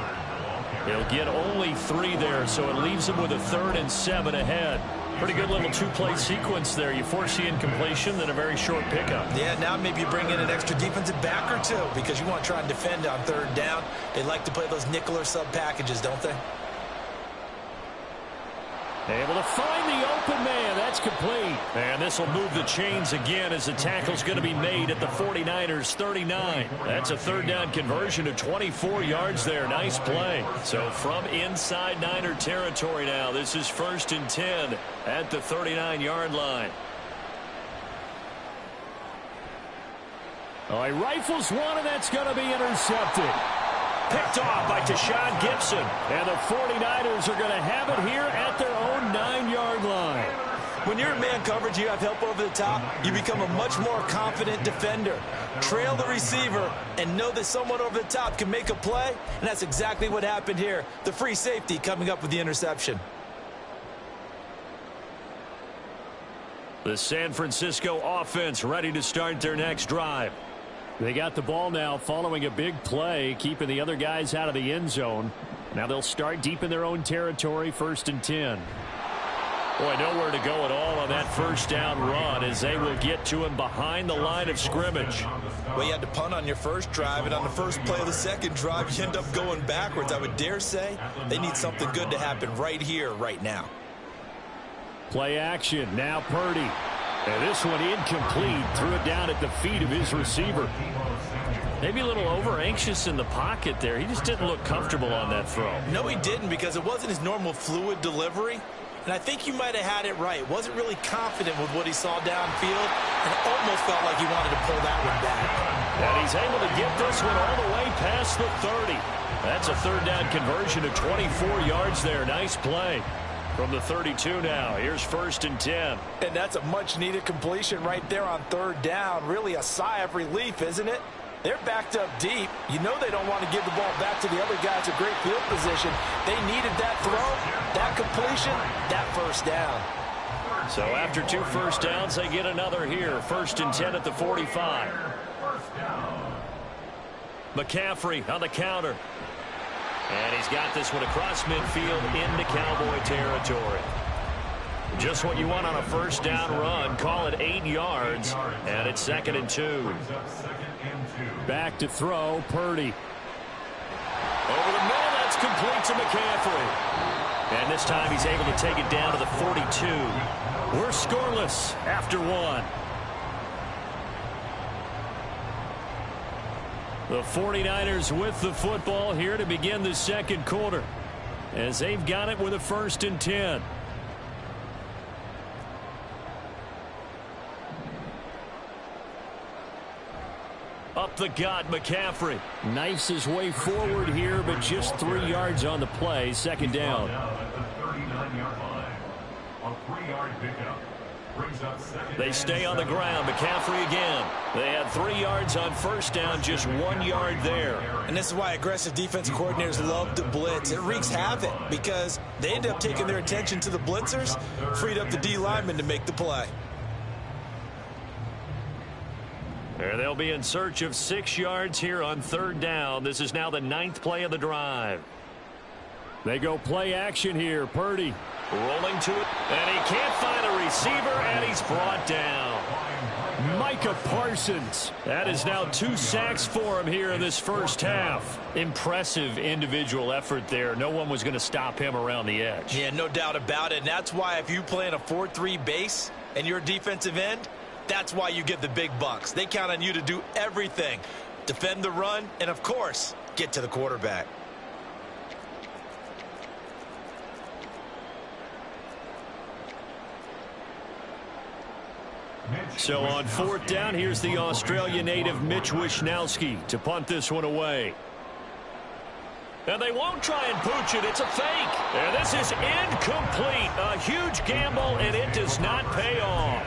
He'll get only 3 there, so it leaves him with a 3rd and 7 ahead. Pretty good little 2-play sequence there. You force the incompletion, then a very short pickup. Yeah, now maybe you bring in an extra defensive back or 2 because you want to try and defend on 3rd down. They like to play those nickel or sub packages, don't they? Able to find the open man. That's complete. And this will move the chains again as the tackle's going to be made at the 49ers 39. That's a 3rd down conversion of 24 yards there. Nice play. So from inside Niner territory now, this is 1st and 10 at the 39-yard line. Oh, he rifles one, and that's going to be intercepted. Picked off by Tashawn Gibson. And the 49ers are going to have it here at their own 9-yard line. When you're in man coverage, you have help over the top, you become a much more confident defender. Trail the receiver and know that someone over the top can make a play, and that's exactly what happened here. The free safety coming up with the interception. The San Francisco offense ready to start their next drive. They got the ball now following a big play, keeping the other guys out of the end zone. Now they'll start deep in their own territory, 1st and 10. Boy, nowhere to go at all on that 1st down run as they will get to him behind the line of scrimmage. Well, you had to punt on your first drive, and on the first play of the second drive, you end up going backwards. I would dare say they need something good to happen right here, right now. Play action. Now Purdy. And this one incomplete. Threw it down at the feet of his receiver. Maybe a little over-anxious in the pocket there. He just didn't look comfortable on that throw. No, he didn't, because it wasn't his normal fluid delivery. And I think you might have had it right. Wasn't really confident with what he saw downfield, and it almost felt like he wanted to pull that one back. And he's able to get this one all the way past the 30. That's a 3rd down conversion of 24 yards there. Nice play. From the 32 now, here's 1st and 10. And that's a much-needed completion right there on 3rd down. Really a sigh of relief, isn't it? They're backed up deep. You know they don't want to give the ball back to the other guys at great field position. They needed that throw, that completion, that 1st down. So after 2 first downs, they get another here. 1st and 10 at the 45. McCaffrey on the counter. And he's got this one across midfield into Cowboy territory. Just what you want on a 1st down run. Call it 8 yards, and it's 2nd and 2. Back to throw, Purdy. Over the middle, that's complete to McCaffrey. And this time he's able to take it down to the 42. We're scoreless after 1. The 49ers with the football here to begin the 2nd quarter, as they've got it with a 1st and 10. Up the gut, McCaffrey. Knifes his way forward here, but just 3 yards on the play. 2nd down. They stay on the ground. McCaffrey again. They had 3 yards on 1st down, just 1 yard there. And this is why aggressive defensive coordinators love to blitz. It wreaks havoc because they end up taking their attention to the blitzers, freed up the D lineman to make the play. And they'll be in search of 6 yards here on 3rd down. This is now the 9th play of the drive. They go play action here. Purdy rolling to it, and he can't find a receiver, and he's brought down. Micah Parsons. That is now 2 sacks for him here in this first half. Impressive individual effort there. No one was going to stop him around the edge. Yeah, no doubt about it. And that's why if you play in a 4-3 base and you're a defensive end, that's why you get the big bucks. They count on you to do everything. Defend the run and, of course, get to the quarterback. So on 4th down, here's the Australia native Mitch Wishnowsky to punt this one away. And they won't try and pooch it. It's a fake. And this is incomplete. A huge gamble, and it does not pay off.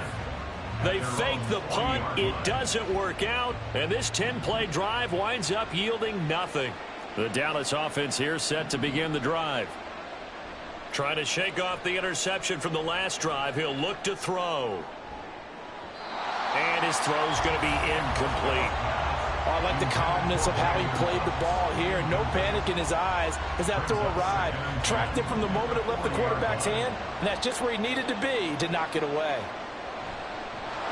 They fake the punt. It doesn't work out. And this 10-play drive winds up yielding nothing. The Dallas offense here set to begin the drive. Trying to shake off the interception from the last drive. He'll look to throw. And his throw's going to be incomplete. I like the calmness of how he played the ball here. No panic in his eyes as that throw arrived. Tracked it from the moment it left the quarterback's hand, and that's just where he needed to be to knock it away.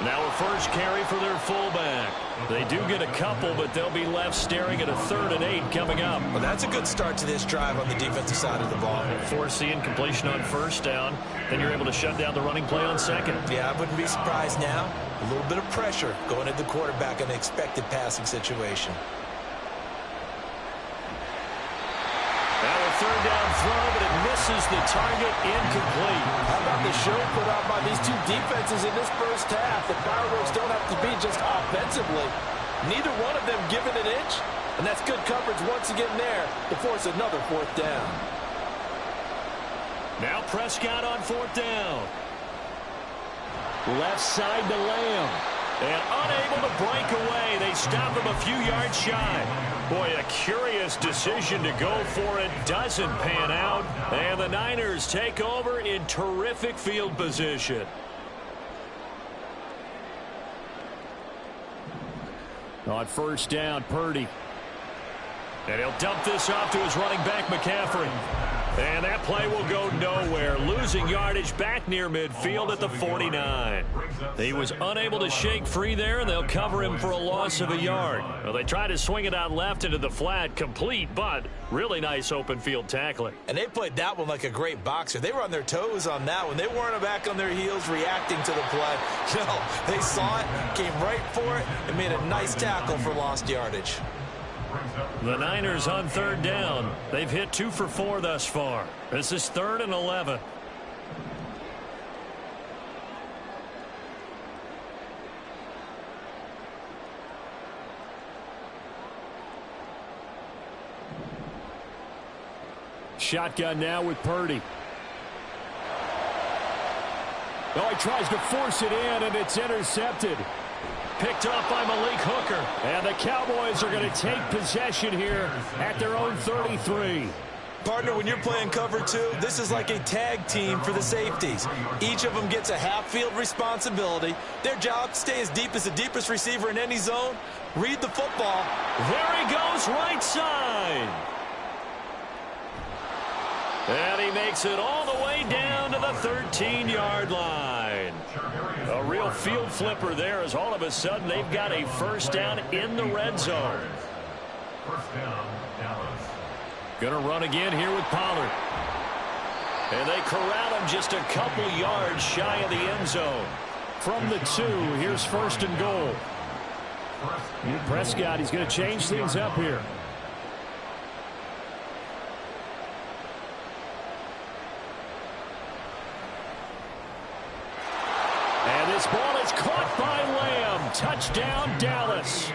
Now a first carry for their fullback. They do get a couple, but they'll be left staring at a 3rd and 8 coming up. Well, that's a good start to this drive on the defensive side of the ball. Force the incompletion on 1st down. Then you're able to shut down the running play on 2nd. Yeah, I wouldn't be surprised now. A little bit of pressure going at the quarterback in an expected passing situation. Now a 3rd down throw, but it misses the target, incomplete. How about the show put out by these two defenses in this first half? The fireworks don't have to be just offensively. Neither one of them given an inch, and that's good coverage once again there to force another 4th down. Now Prescott on 4th down. Left side to Lamb. And unable to break away. They stop him a few yards shy. Boy, a curious decision to go for it. Doesn't pan out. And the Niners take over in terrific field position. On 1st down, Purdy. And he'll dump this off to his running back, McCaffrey. And that play will go nowhere. Losing yardage back near midfield at the 49. He was unable to shake free there, and they'll cover him for a loss of a yard. Well, they try to swing it out left into the flat, complete, but really nice open field tackling. And they played that one like a great boxer. They were on their toes on that one. They weren't back on their heels reacting to the play. No, they saw it, came right for it, and made a nice tackle for lost yardage. The Niners on 3rd down. They've hit 2 for 4 thus far. This is 3rd and 11. Shotgun now with Purdy. Oh, he tries to force it in, and it's intercepted. Picked off by Malik Hooker. And the Cowboys are going to take possession here at their own 33. Partner, when you're playing cover 2, this is like a tag team for the safeties. Each of them gets a half-field responsibility. Their job, stay as deep as the deepest receiver in any zone. Read the football. There he goes, right side. And he makes it all the way down to the 13-yard line. A real field flipper there as all of a sudden they've got a 1st down in the red zone. 1st down, Dallas. Gonna run again here with Pollard. And they corral him just a couple yards shy of the end zone. From the 2, here's 1st and goal. Prescott, he's going to change things up here. And this ball is caught by Lamb. Touchdown, Dallas.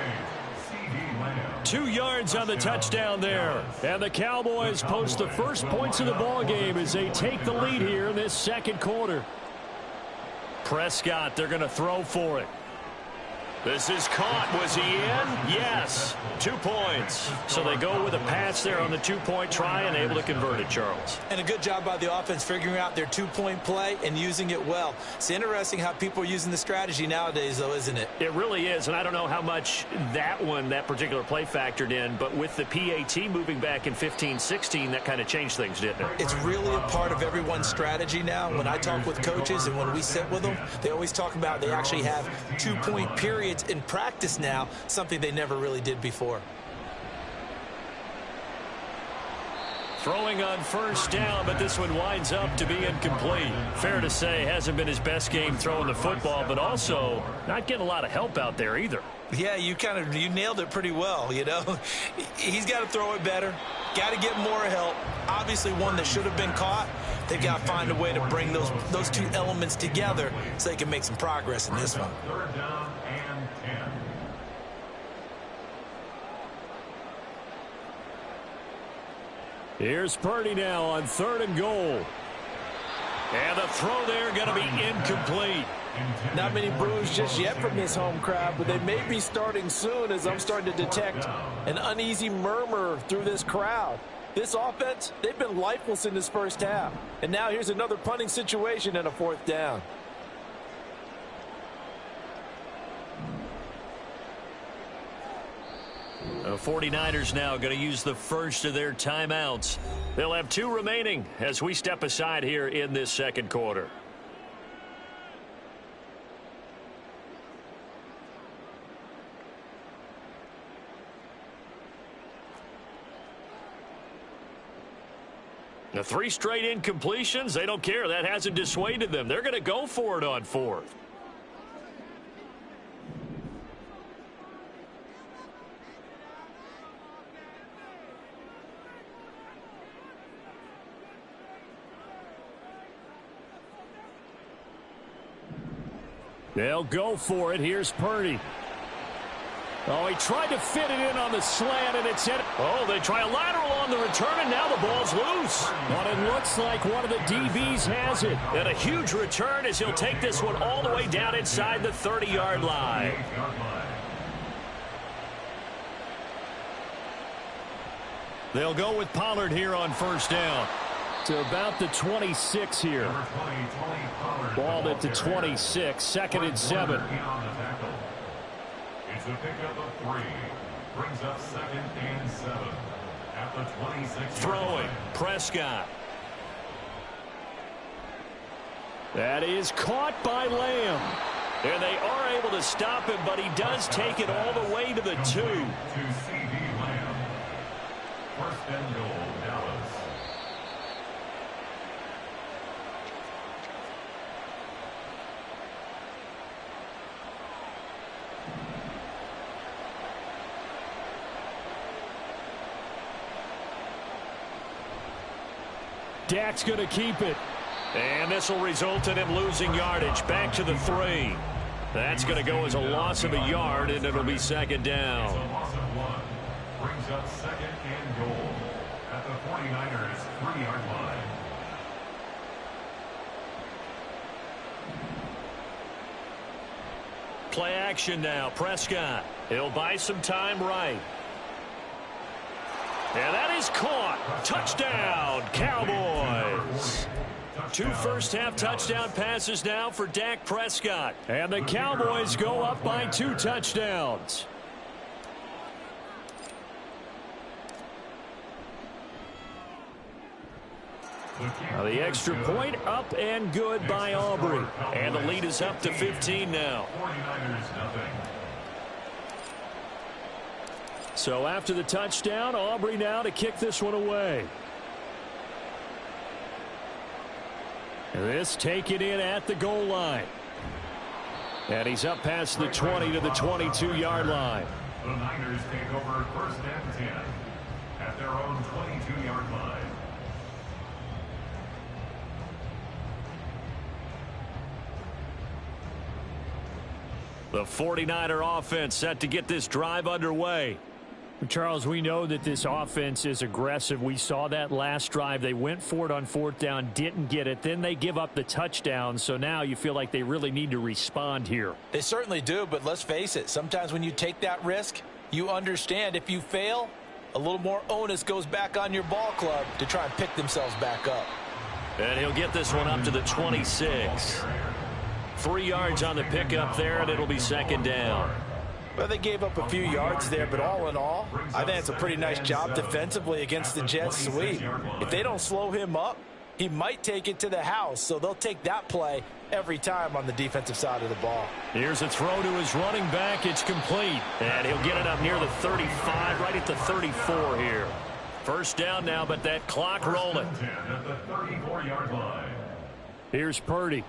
2 yards on the touchdown there. And the Cowboys post the first points of the ball game as they take the lead here in this 2nd quarter. Prescott, they're going to throw for it. This is caught. Was he in? Yes. 2 points. So they go with a pass there on the two-point try and able to convert it, Charles. And a good job by the offense figuring out their two-point play and using it well. It's interesting how people are using the strategy nowadays, though, isn't it? It really is, and I don't know how much that particular play factored in, but with the PAT moving back in 15-16, that kind of changed things, didn't it? It's really a part of everyone's strategy now. When I talk with coaches and when we sit with them, they always talk about they actually have two-point periods in practice now, something they never really did before. Throwing on first down, but this one winds up to be incomplete. Fair to say, hasn't been his best game throwing the football, but also not getting a lot of help out there either. Yeah, you nailed it pretty well, you know. He's got to throw it better, got to get more help. Obviously one that should have been caught. They've got to find a way to bring those two elements together so they can make some progress in this one. Third down and 10. Here's Purdy now on 3rd and goal. And the throw there going to be incomplete. Not many boos just yet from this home crowd, but they may be starting soon as I'm starting to detect an uneasy murmur through this crowd. This offense, they've been lifeless in this first half. And now here's another punting situation and a 4th down. The 49ers now going to use the first of their timeouts. They'll have 2 remaining as we step aside here in this second quarter. The 3 straight incompletions, they don't care. That hasn't dissuaded them. They're going to go for it on 4th. They'll go for it. Here's Purdy. Oh, he tried to fit it in on the slant, and it's in. Oh, they try a lateral on the return, and now the ball's loose. But it looks like one of the DBs has it. And a huge return as he'll take this one all the way down inside the 30-yard line. They'll go with Pollard here on first down. To about the 26 here. Balled at the 26, 2nd and 7. It's a pickup of 3. Brings up 2nd and 7 at the 26. Throwing, Prescott. That is caught by Lamb. And they are able to stop him, but he does take it all the way to the 2. To C.D. Lamb. 1st and goal, Dallas. Dak's going to keep it. And this will result in him losing yardage. Back to the 3. That's going to go as a loss of a yard, and it'll be 2nd down. It's a loss of 1. Brings up 2nd and goal at the 49ers 3-yard line. Play action now. Prescott. He'll buy some time right. And that is caught. Touchdown, Cowboys. 2 first-half touchdown passes now for Dak Prescott. And the Cowboys go up by 2 touchdowns. Now the extra point up and good by Aubrey. And the lead is up to 15 now. 49ers nothing. So after the touchdown, Aubrey now to kick this one away. And this taken in at the goal line. And he's up past the 20 to the 22-yard line. The Niners take over 1st and 10 at their own 22-yard line. The 49er offense set to get this drive underway. Charles, we know that this offense is aggressive. We saw that last drive. They went for it on 4th down, didn't get it. Then they give up the touchdown. So now you feel like they really need to respond here. They certainly do, but let's face it. Sometimes when you take that risk, you understand if you fail, a little more onus goes back on your ball club to try and pick themselves back up. And he'll get this one up to the 26. 3 yards on the pickup there, and it'll be 2nd down. Well, they gave up a few yards there, but all in all, I think it's a pretty nice job defensively against the Jets sweep. If they don't slow him up, he might take it to the house, so they'll take that play every time on the defensive side of the ball. Here's a throw to his running back. It's complete. And he'll get it up near the 35, right at the 34 here. 1st down now, but that clock rolling. At the 34-yard line. Here's Purdy.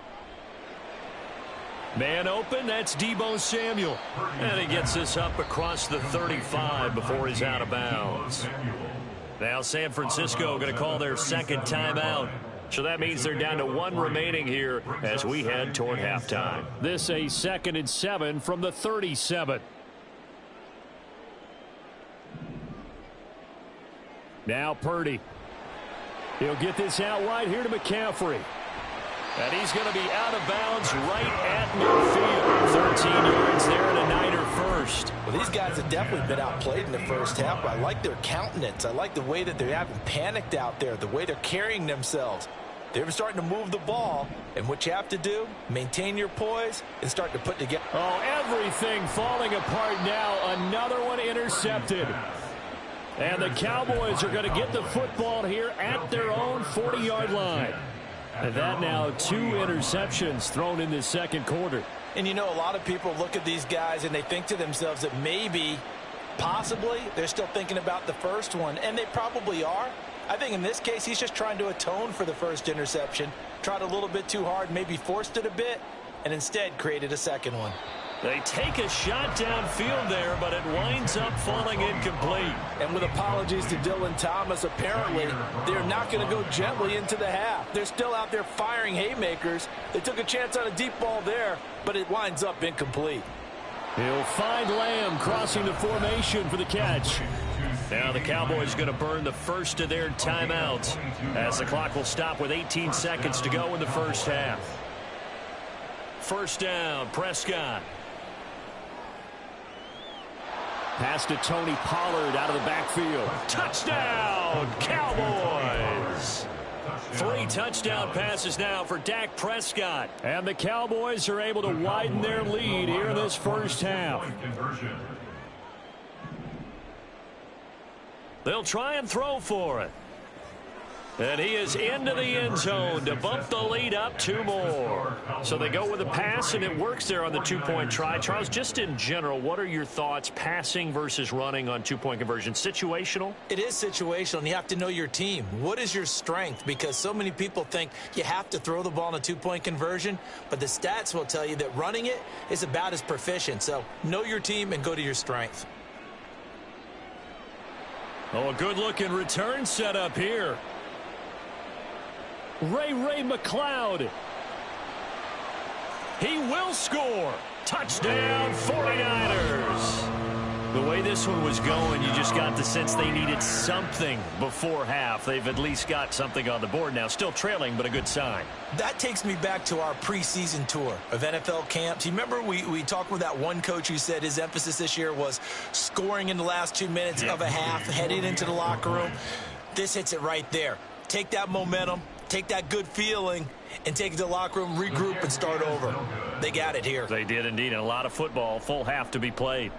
Man open, that's Deebo Samuel. And he gets this up across the 35 before he's out of bounds. Now San Francisco going to call their 2nd timeout. So that means they're down to 1 remaining here as we head toward halftime. This a 2nd and 7 from the 37. Now Purdy. He'll get this out wide here to McCaffrey. And he's going to be out of bounds right at midfield. 13 yards there and a Niner first. Well, these guys have definitely been outplayed in the first half, but I like their countenance. I like the way that they haven't panicked out there, the way they're carrying themselves. They're starting to move the ball, and what you have to do, maintain your poise and start to put together. Oh, everything falling apart now. Another one intercepted. And the Cowboys are going to get the football here at their own 40-yard line. And that now 2 interceptions thrown in this 2nd quarter. And you know, a lot of people look at these guys and they think to themselves that maybe, possibly, they're still thinking about the first one, and they probably are. I think in this case, he's just trying to atone for the first interception, tried a little bit too hard, maybe forced it a bit, and instead created a 2nd one. They take a shot downfield there, but it winds up falling incomplete. And with apologies to Dylan Thomas, apparently they're not going to go gently into the half. They're still out there firing haymakers. They took a chance on a deep ball there, but it winds up incomplete. He'll find Lamb crossing the formation for the catch. Now the Cowboys going to burn the first of their timeouts as the clock will stop with 18 seconds to go in the first half. 1st down, Prescott. Pass to Tony Pollard out of the backfield. Touchdown, Cowboys! 3 touchdown passes now for Dak Prescott. And the Cowboys are able to widen their lead here in this first half. They'll try and throw for it. And he is into the end zone to bump the lead up 2 more. So they go with a pass, and it works there on the 2-point try. Charles, just in general, what are your thoughts passing versus running on 2-point conversion? Situational? It is situational, and you have to know your team. What is your strength? Because so many people think you have to throw the ball in a 2-point conversion, but the stats will tell you that running it is about as proficient. So know your team and go to your strength. Oh, a good-looking return setup here. Ray McLeod. He will score. Touchdown, 49ers. The way this one was going, you just got the sense they needed something before half. They've at least got something on the board now. Still trailing, but a good sign. That takes me back to our preseason tour of NFL camps. You remember we talked with that one coach who said his emphasis this year was scoring in the last 2 minutes of a half, heading into the locker room. This hits it right there. Take that momentum, take that good feeling, and take it to the locker room, regroup, and start over. They got it here. They did indeed, and a lot of football, full half to be played.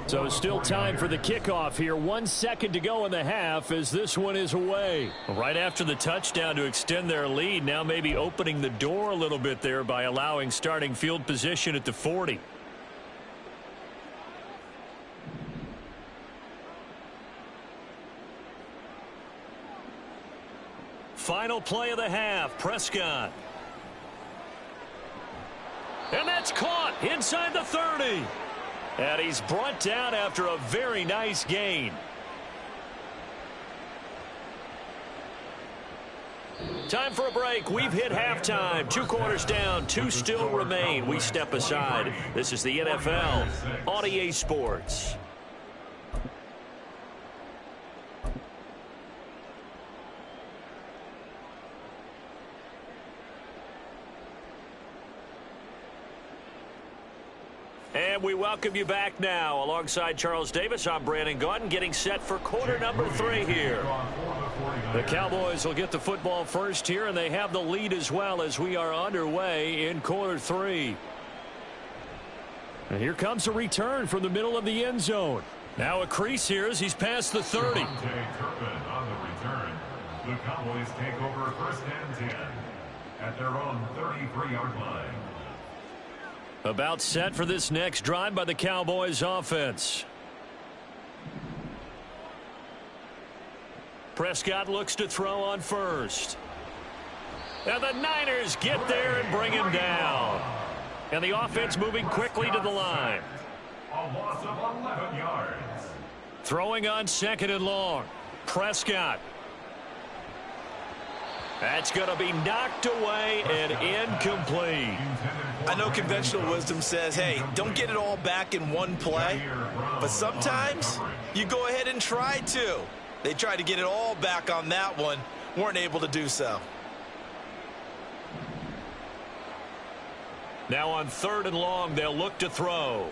So still time for the kickoff here. 1 second to go in the half as this one is away. Right after the touchdown to extend their lead, now maybe opening the door a little bit there by allowing starting field position at the 40. Final play of the half, Prescott. And that's caught inside the 30. And he's brought down after a very nice gain. Time for a break. We've hit halftime. 2 quarters down, 2 still remain. We step aside. This is the NFL on EA Sports. And we welcome you back now. Alongside Charles Davis, I'm Brandon Gaudin, getting set for quarter number 3 here. The Cowboys will get the football first here, and they have the lead as well as we are underway in quarter 3. And here comes a return from the middle of the end zone. Now a crease here as he's past the 30. On the return, the Cowboys take over first and 10 at their own 33-yard line. About set for this next drive by the Cowboys offense. Prescott looks to throw on first. And the Niners get there and bring him down. And the offense moving quickly to the line. A loss of 11 yards. Throwing on second and long. Prescott. That's going to be knocked away and incomplete. I know conventional wisdom says, hey, don't get it all back in one play. But sometimes you go ahead and try to. They tried to get it all back on that one. Weren't able to do so. Now on third and long, they'll look to throw.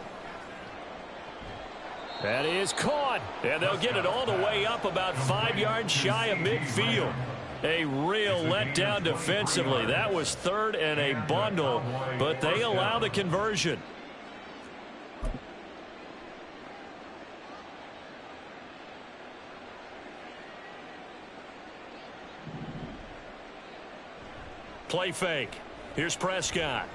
That is caught. And they'll get it all the way up about 5 yards shy of midfield. A real letdown defensively. That was third and a bundle, but they allow the conversion. Play fake. Here's Prescott.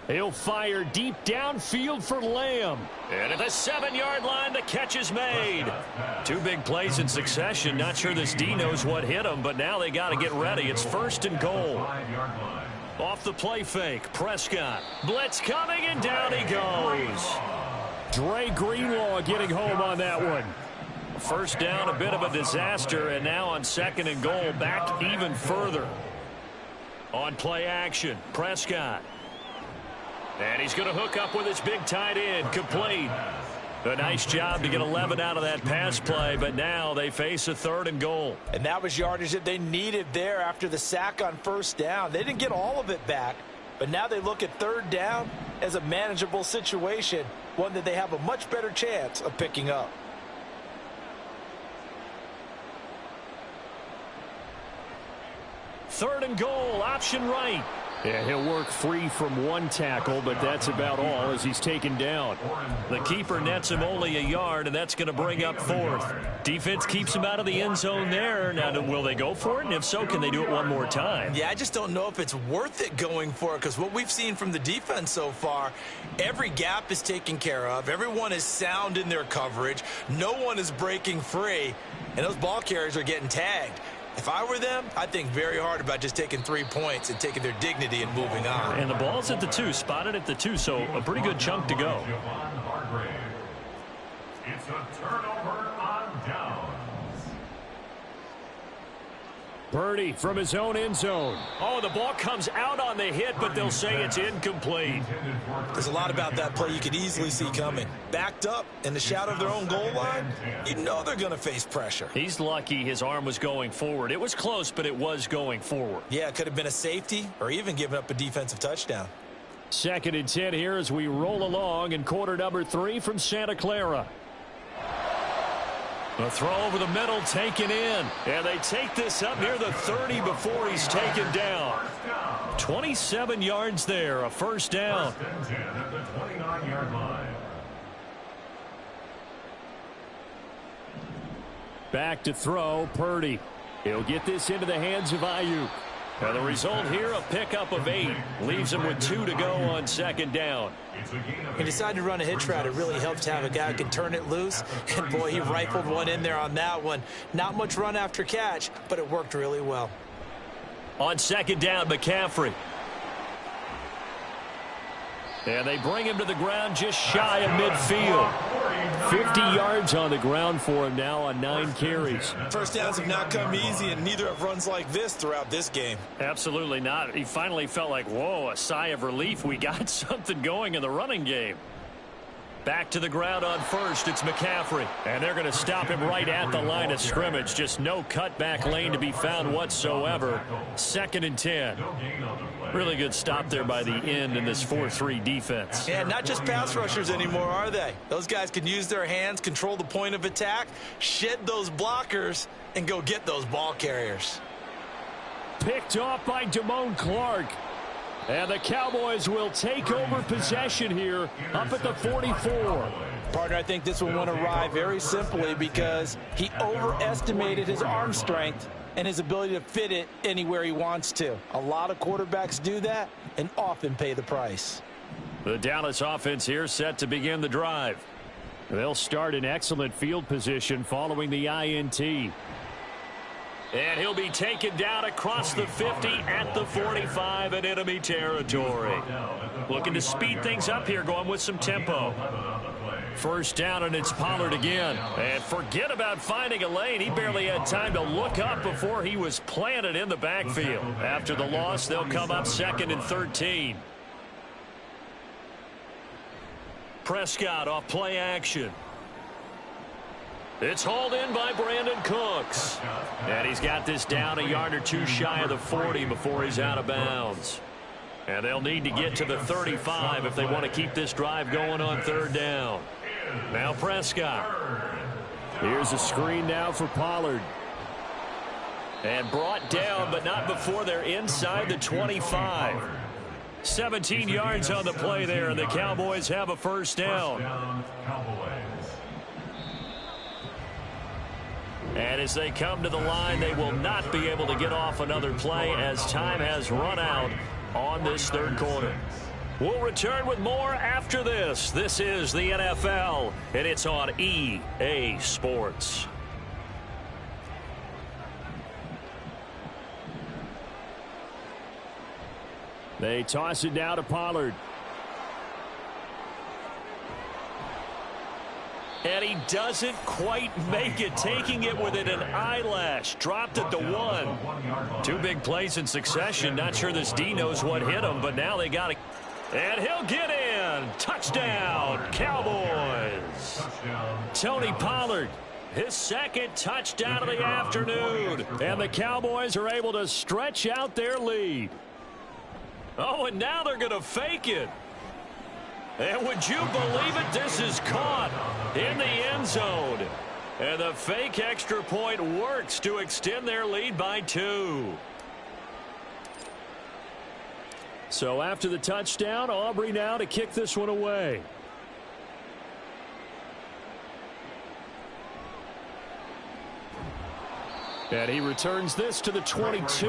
He'll fire deep downfield for Lamb. And at the 7-yard line, the catch is made. 2 big plays in succession. Not sure this D knows what hit him, but now they got to get ready. It's first and goal. Off the play fake, Prescott. Blitz coming, and down he goes. Dre Greenlaw getting home on that one. First down, a bit of a disaster, and now on second and goal, back even further. On play action, Prescott. And he's going to hook up with his big tight end, complete. A nice job to get 11 out of that pass play, but now they face a third and goal. And that was yardage that they needed there after the sack on first down. They didn't get all of it back, but now they look at third down as a manageable situation, one that they have a much better chance of picking up. Third and goal, option right. Yeah, he'll work free from one tackle, but that's about all as he's taken down. The keeper nets him only a yard, and that's going to bring up fourth. Defense keeps him out of the end zone there. Now, will they go for it? And if so, can they do it one more time? Yeah, I just don't know if it's worth it going for it, because what we've seen from the defense so far, every gap is taken care of. Everyone is sound in their coverage. No one is breaking free, and those ball carriers are getting tagged. If I were them, I'd think very hard about just taking 3 points and taking their dignity and moving on. And the ball's at the 2, spotted at the 2, so a pretty good chunk to go. It's a turnover on downs. Purdy from his own end zone. Oh, the ball comes out on the hit, but they'll say it's incomplete. There's a lot about that play you could easily see coming. Backed up in the shadow of their own goal line, you know they're going to face pressure. He's lucky his arm was going forward. It was close, but it was going forward. Yeah, it could have been a safety or even given up a defensive touchdown. Second and 10 here as we roll along in quarter number 3 from Santa Clara. A throw over the middle taken in. And they take this up near the 30 before he's taken down. 27 yards there, a first down. First and 10 at the 29-yard line. Back to throw, Purdy. He'll get this into the hands of Ayuk. And the result here, a pickup of 8. Leaves him with 2 to go on second down. He decided to run a hitch route. It really helps to have a guy who can turn it loose. And, boy, he rifled one in there on that one. Not much run after catch, but it worked really well. On second down, McCaffrey. And they bring him to the ground just shy of midfield. 50 yards on the ground for him now on 9 carries. First downs have not come easy, and neither have runs like this throughout this game. Absolutely not. He finally felt like, whoa, a sigh of relief. We got something going in the running game. Back to the ground on first. It's McCaffrey. And they're going to stop him right at the line of scrimmage. Just no cutback lane to be found whatsoever. 2nd and 10. Really good stop there by the end in this 4-3 defense. Yeah, not just pass rushers anymore, are they? Those guys can use their hands, control the point of attack, shed those blockers, and go get those ball carriers. Picked off by Damone Clark. And the Cowboys will take over possession here up at the 44. Partner, I think this one went awry very simply because he overestimated his arm strength and his ability to fit it anywhere he wants to. A lot of quarterbacks do that and often pay the price. The Dallas offense here set to begin the drive. They'll start in excellent field position following the INT. And he'll be taken down across the 50 at the 45 in enemy territory. Looking to speed things up here, going with some tempo. First down, and it's Pollard again. And forget about finding a lane. He barely had time to look up before he was planted in the backfield. After the loss, they'll come up 2nd and 13. Prescott off play action. It's hauled in by Brandon Cooks. And he's got this down a yard or two shy of the 40 before he's out of bounds. And they'll need to get to the 35 if they want to keep this drive going on 3rd down. Now Prescott. Here's a screen now for Pollard. And brought down, but not before they're inside the 25. 17 yards on the play there, and the Cowboys have a first down. And as they come to the line, they will not be able to get off another play as time has run out on this 3rd quarter. We'll return with more after this. This is the NFL, and it's on EA Sports. They toss it down to Pollard. And he doesn't quite make it, taking it within an eyelash. Dropped it to 1. 2 big plays in succession. Not sure this D knows what hit him, but now they got it. And he'll get in. Touchdown, Cowboys. Tony Pollard, his 2nd touchdown of the afternoon. And the Cowboys are able to stretch out their lead. Oh, and now they're going to fake it. And would you believe it? This is caught in the end zone. And the fake extra point works to extend their lead by 2. So after the touchdown, Aubrey now to kick this one away. And he returns this to the 22.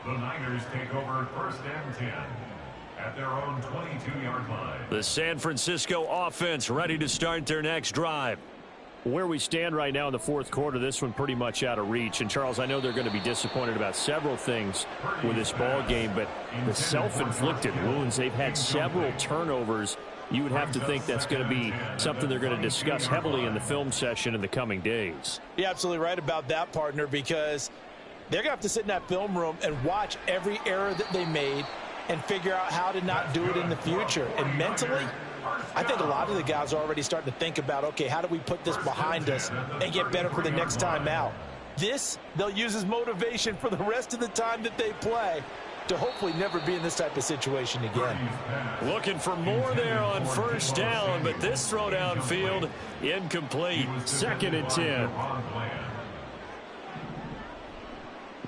The Niners take over 1st and 10. At their own 22-yard line. The San Francisco offense ready to start their next drive. Where we stand right now in the 4th quarter, this one pretty much out of reach. And, Charles, I know they're going to be disappointed about several things with this ball game, but the self-inflicted wounds, they've had several turnovers. You would have to think that's going to be something they're going to discuss heavily in the film session in the coming days. You're absolutely right about that, partner, because they're going to have to sit in that film room and watch every error that they made and figure out how to not do it in the future. And mentally, I think a lot of the guys are already starting to think about, okay, how do we put this behind us and get better for the next time out? This, they'll use as motivation for the rest of the time that they play to hopefully never be in this type of situation again. Looking for more there on 1st down, but this throw downfield incomplete. 2nd and 10.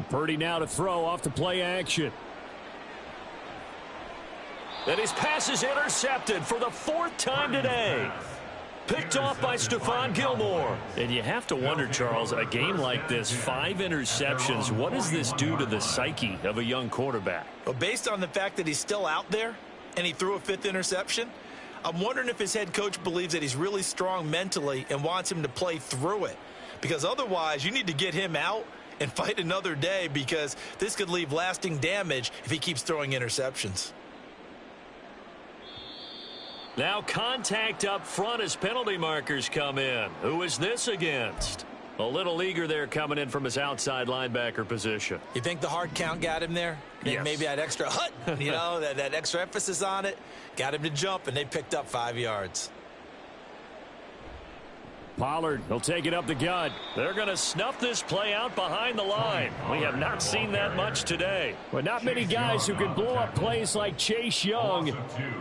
Purdy now to throw off the play action. And his pass is intercepted for the 4th time today. Picked off by Stephon Gilmore. And you have to wonder, Charles, a game like this, 5 interceptions, what does this do to the psyche of a young quarterback? Well, based on the fact that he's still out there and he threw a 5th interception, I'm wondering if his head coach believes that he's really strong mentally and wants him to play through it. Because otherwise, you need to get him out and fight another day, because this could leave lasting damage if he keeps throwing interceptions. Now contact up front as penalty markers come in. Who is this against? A little eager there coming in from his outside linebacker position. You think the hard count got him there? Yes. Maybe that extra hut, you know, that extra emphasis on it, got him to jump, and they picked up 5 yards. Pollard, he'll take it up the gut. They're going to snuff this play out behind the line. We have not seen that much today. But not many guys who can blow up plays like Chase Young.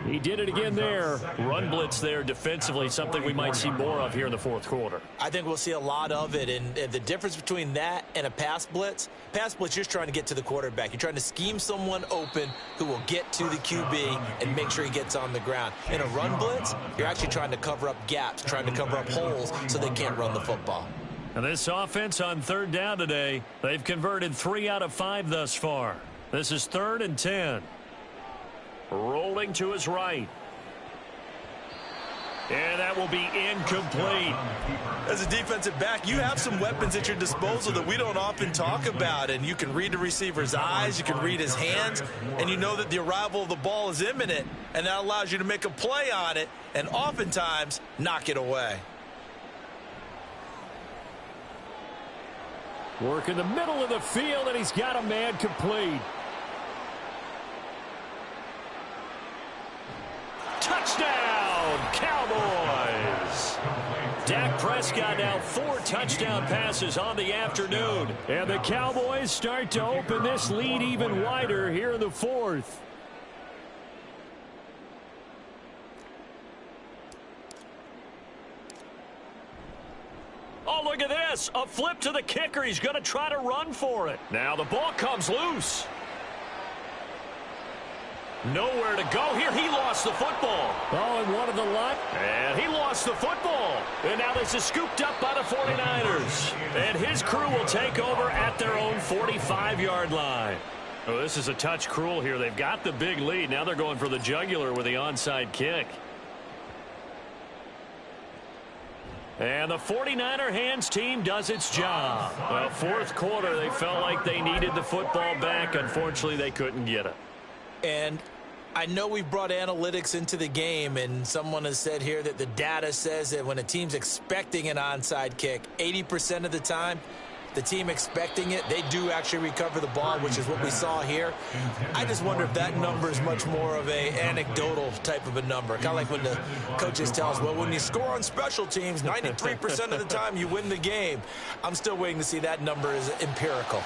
He did it again there. Run blitz there defensively, something we might see more of here in the fourth quarter. I think we'll see a lot of it, and the difference between that and a pass blitz, you're just trying to get to the quarterback. You're trying to scheme someone open who will get to the QB and make sure he gets on the ground. In a run blitz, you're actually trying to cover up gaps, trying to cover up holes so they can't run the football. And this offense on third down today, they've converted 3 out of 5 thus far. This is 3rd and 10. Rolling to his right. And that will be incomplete. As a defensive back, you have some weapons at your disposal that we don't often talk about. And you can read the receiver's eyes, you can read his hands, and you know that the arrival of the ball is imminent. And that allows you to make a play on it and oftentimes knock it away. Work in the middle of the field, and he's got a man complete. Touchdown, Cowboys! Dak Prescott now 4 touchdown passes on the afternoon. And the Cowboys start to open this lead even wider here in the 4th. Oh, look at this. A flip to the kicker. He's going to try to run for it. Now the ball comes loose. Nowhere to go here. He lost the football. Oh, and one of the line. And he lost the football. And now this is scooped up by the 49ers. And his crew will take over at their own 45-yard line. Oh, this is a touch cruel here. They've got the big lead. Now they're going for the jugular with the onside kick. And the 49er hands team does its job. Well, fourth quarter, they felt like they needed the football back. Unfortunately, they couldn't get it. And I know we've brought analytics into the game, and someone has said here that the data says that when a team's expecting an onside kick, 80% of the time, the team expecting it, they do actually recover the ball, which is what we saw here. I just wonder if that number is much more of a anecdotal type of a number. Kind of like when the coaches tell us, well, when you score on special teams, 93% of the time you win the game. I'm still waiting to see that number is empirical.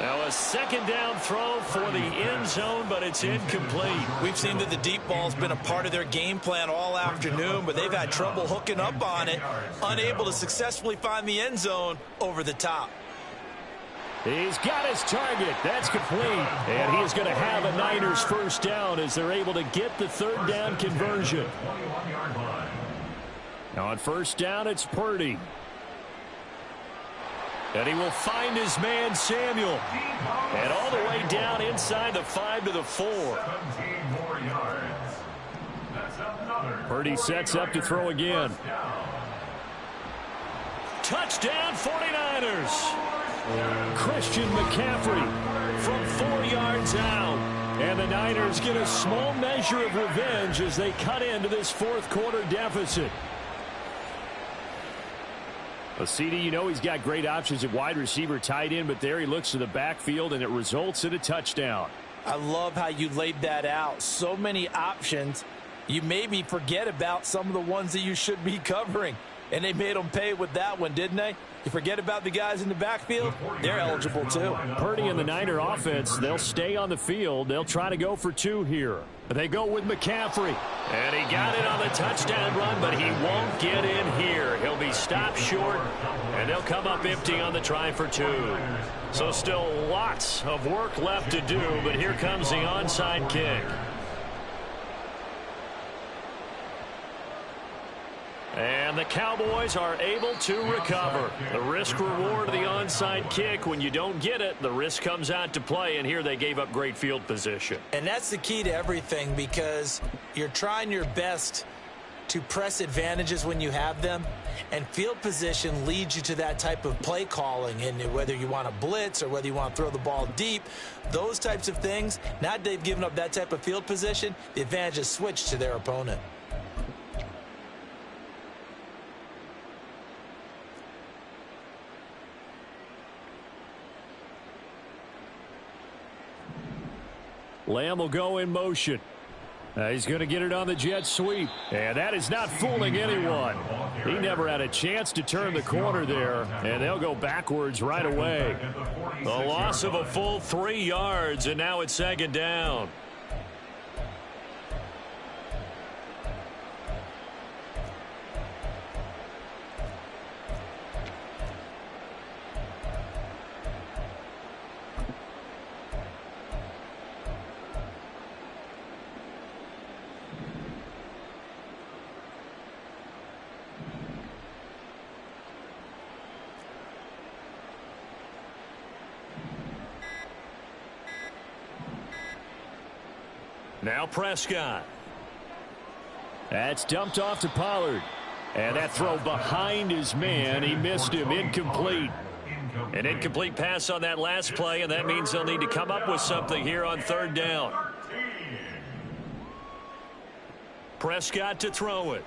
Now a second down throw for the end zone, but it's incomplete. We've seen that the deep ball's been a part of their game plan all afternoon, but they've had trouble hooking up on it, unable to successfully find the end zone over the top. He's got his target. That's complete. And he is going to have a Niners first down as they're able to get the third down conversion. Now on first down, it's Purdy. And he will find his man, Samuel. And all the way down inside the 5 to the 4. Purdy sets up to throw again. Touchdown, 49ers. Christian McCaffrey from 4 yards out. And the Niners get a small measure of revenge as they cut into this fourth quarter deficit. Well, CD, you know he's got great options at wide receiver, tight end, but there he looks to the backfield, and it results in a touchdown. I love how you laid that out. So many options. You maybe forget about some of the ones that you should be covering, and they made them pay with that one, didn't they? You forget about the guys in the backfield, they're eligible too. Purdy and the Niner offense, they'll stay on the field. They'll try to go for 2 here. They go with McCaffrey. And he got it on the touchdown run, but he won't get in here. He'll be stopped short, and they'll come up empty on the try for 2. So still lots of work left to do, but here comes the onside kick. And the Cowboys are able to recover. The risk-reward of the onside kick, when you don't get it, the risk comes out to play, and here they gave up great field position. And that's the key to everything, because you're trying your best to press advantages when you have them, and field position leads you to that type of play calling, and whether you want to blitz or whether you want to throw the ball deep, those types of things, now that they've given up that type of field position, the advantage is switched to their opponent. Lamb will go in motion. He's going to get it on the jet sweep. And that is not fooling anyone. He never had a chance to turn the corner there, and they'll go backwards right away. A loss of a full 3 yards, and now it's second down. Now Prescott. That's dumped off to Pollard. And that throw behind his man. He missed him. Incomplete. An incomplete pass on that last play, and that means they'll need to come up with something here on third down. Prescott to throw it.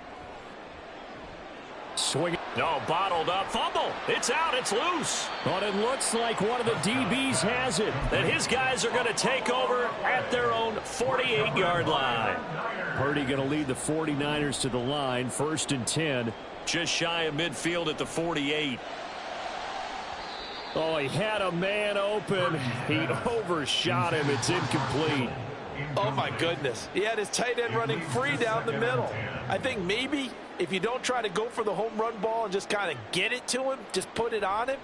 Swing. No, bottled up. Fumble. It's out. It's loose. But it looks like one of the DBs has it. And his guys are going to take over at their own 48-yard line. Purdy going to lead the 49ers to the line. 1st and 10. Just shy of midfield at the 48. Oh, he had a man open. He overshot him. It's incomplete. Oh, my goodness. He had his tight end running free down the middle. I think maybe if you don't try to go for the home run ball and just kind of get it to him, just put it on him,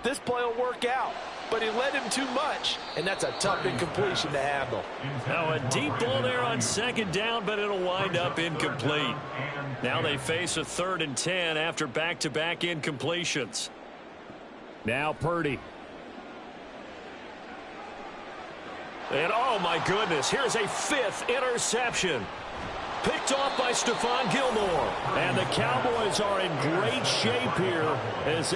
this play will work out. But he led him too much, and that's a tough incompletion to handle. Now a deep ball there on second down, but it'll wind up incomplete. Now they face a 3rd and 10 after back-to-back incompletions. Now Purdy. And oh my goodness, here's a 5th interception. Picked off by Stephon Gilmore. And the Cowboys are in great shape here as they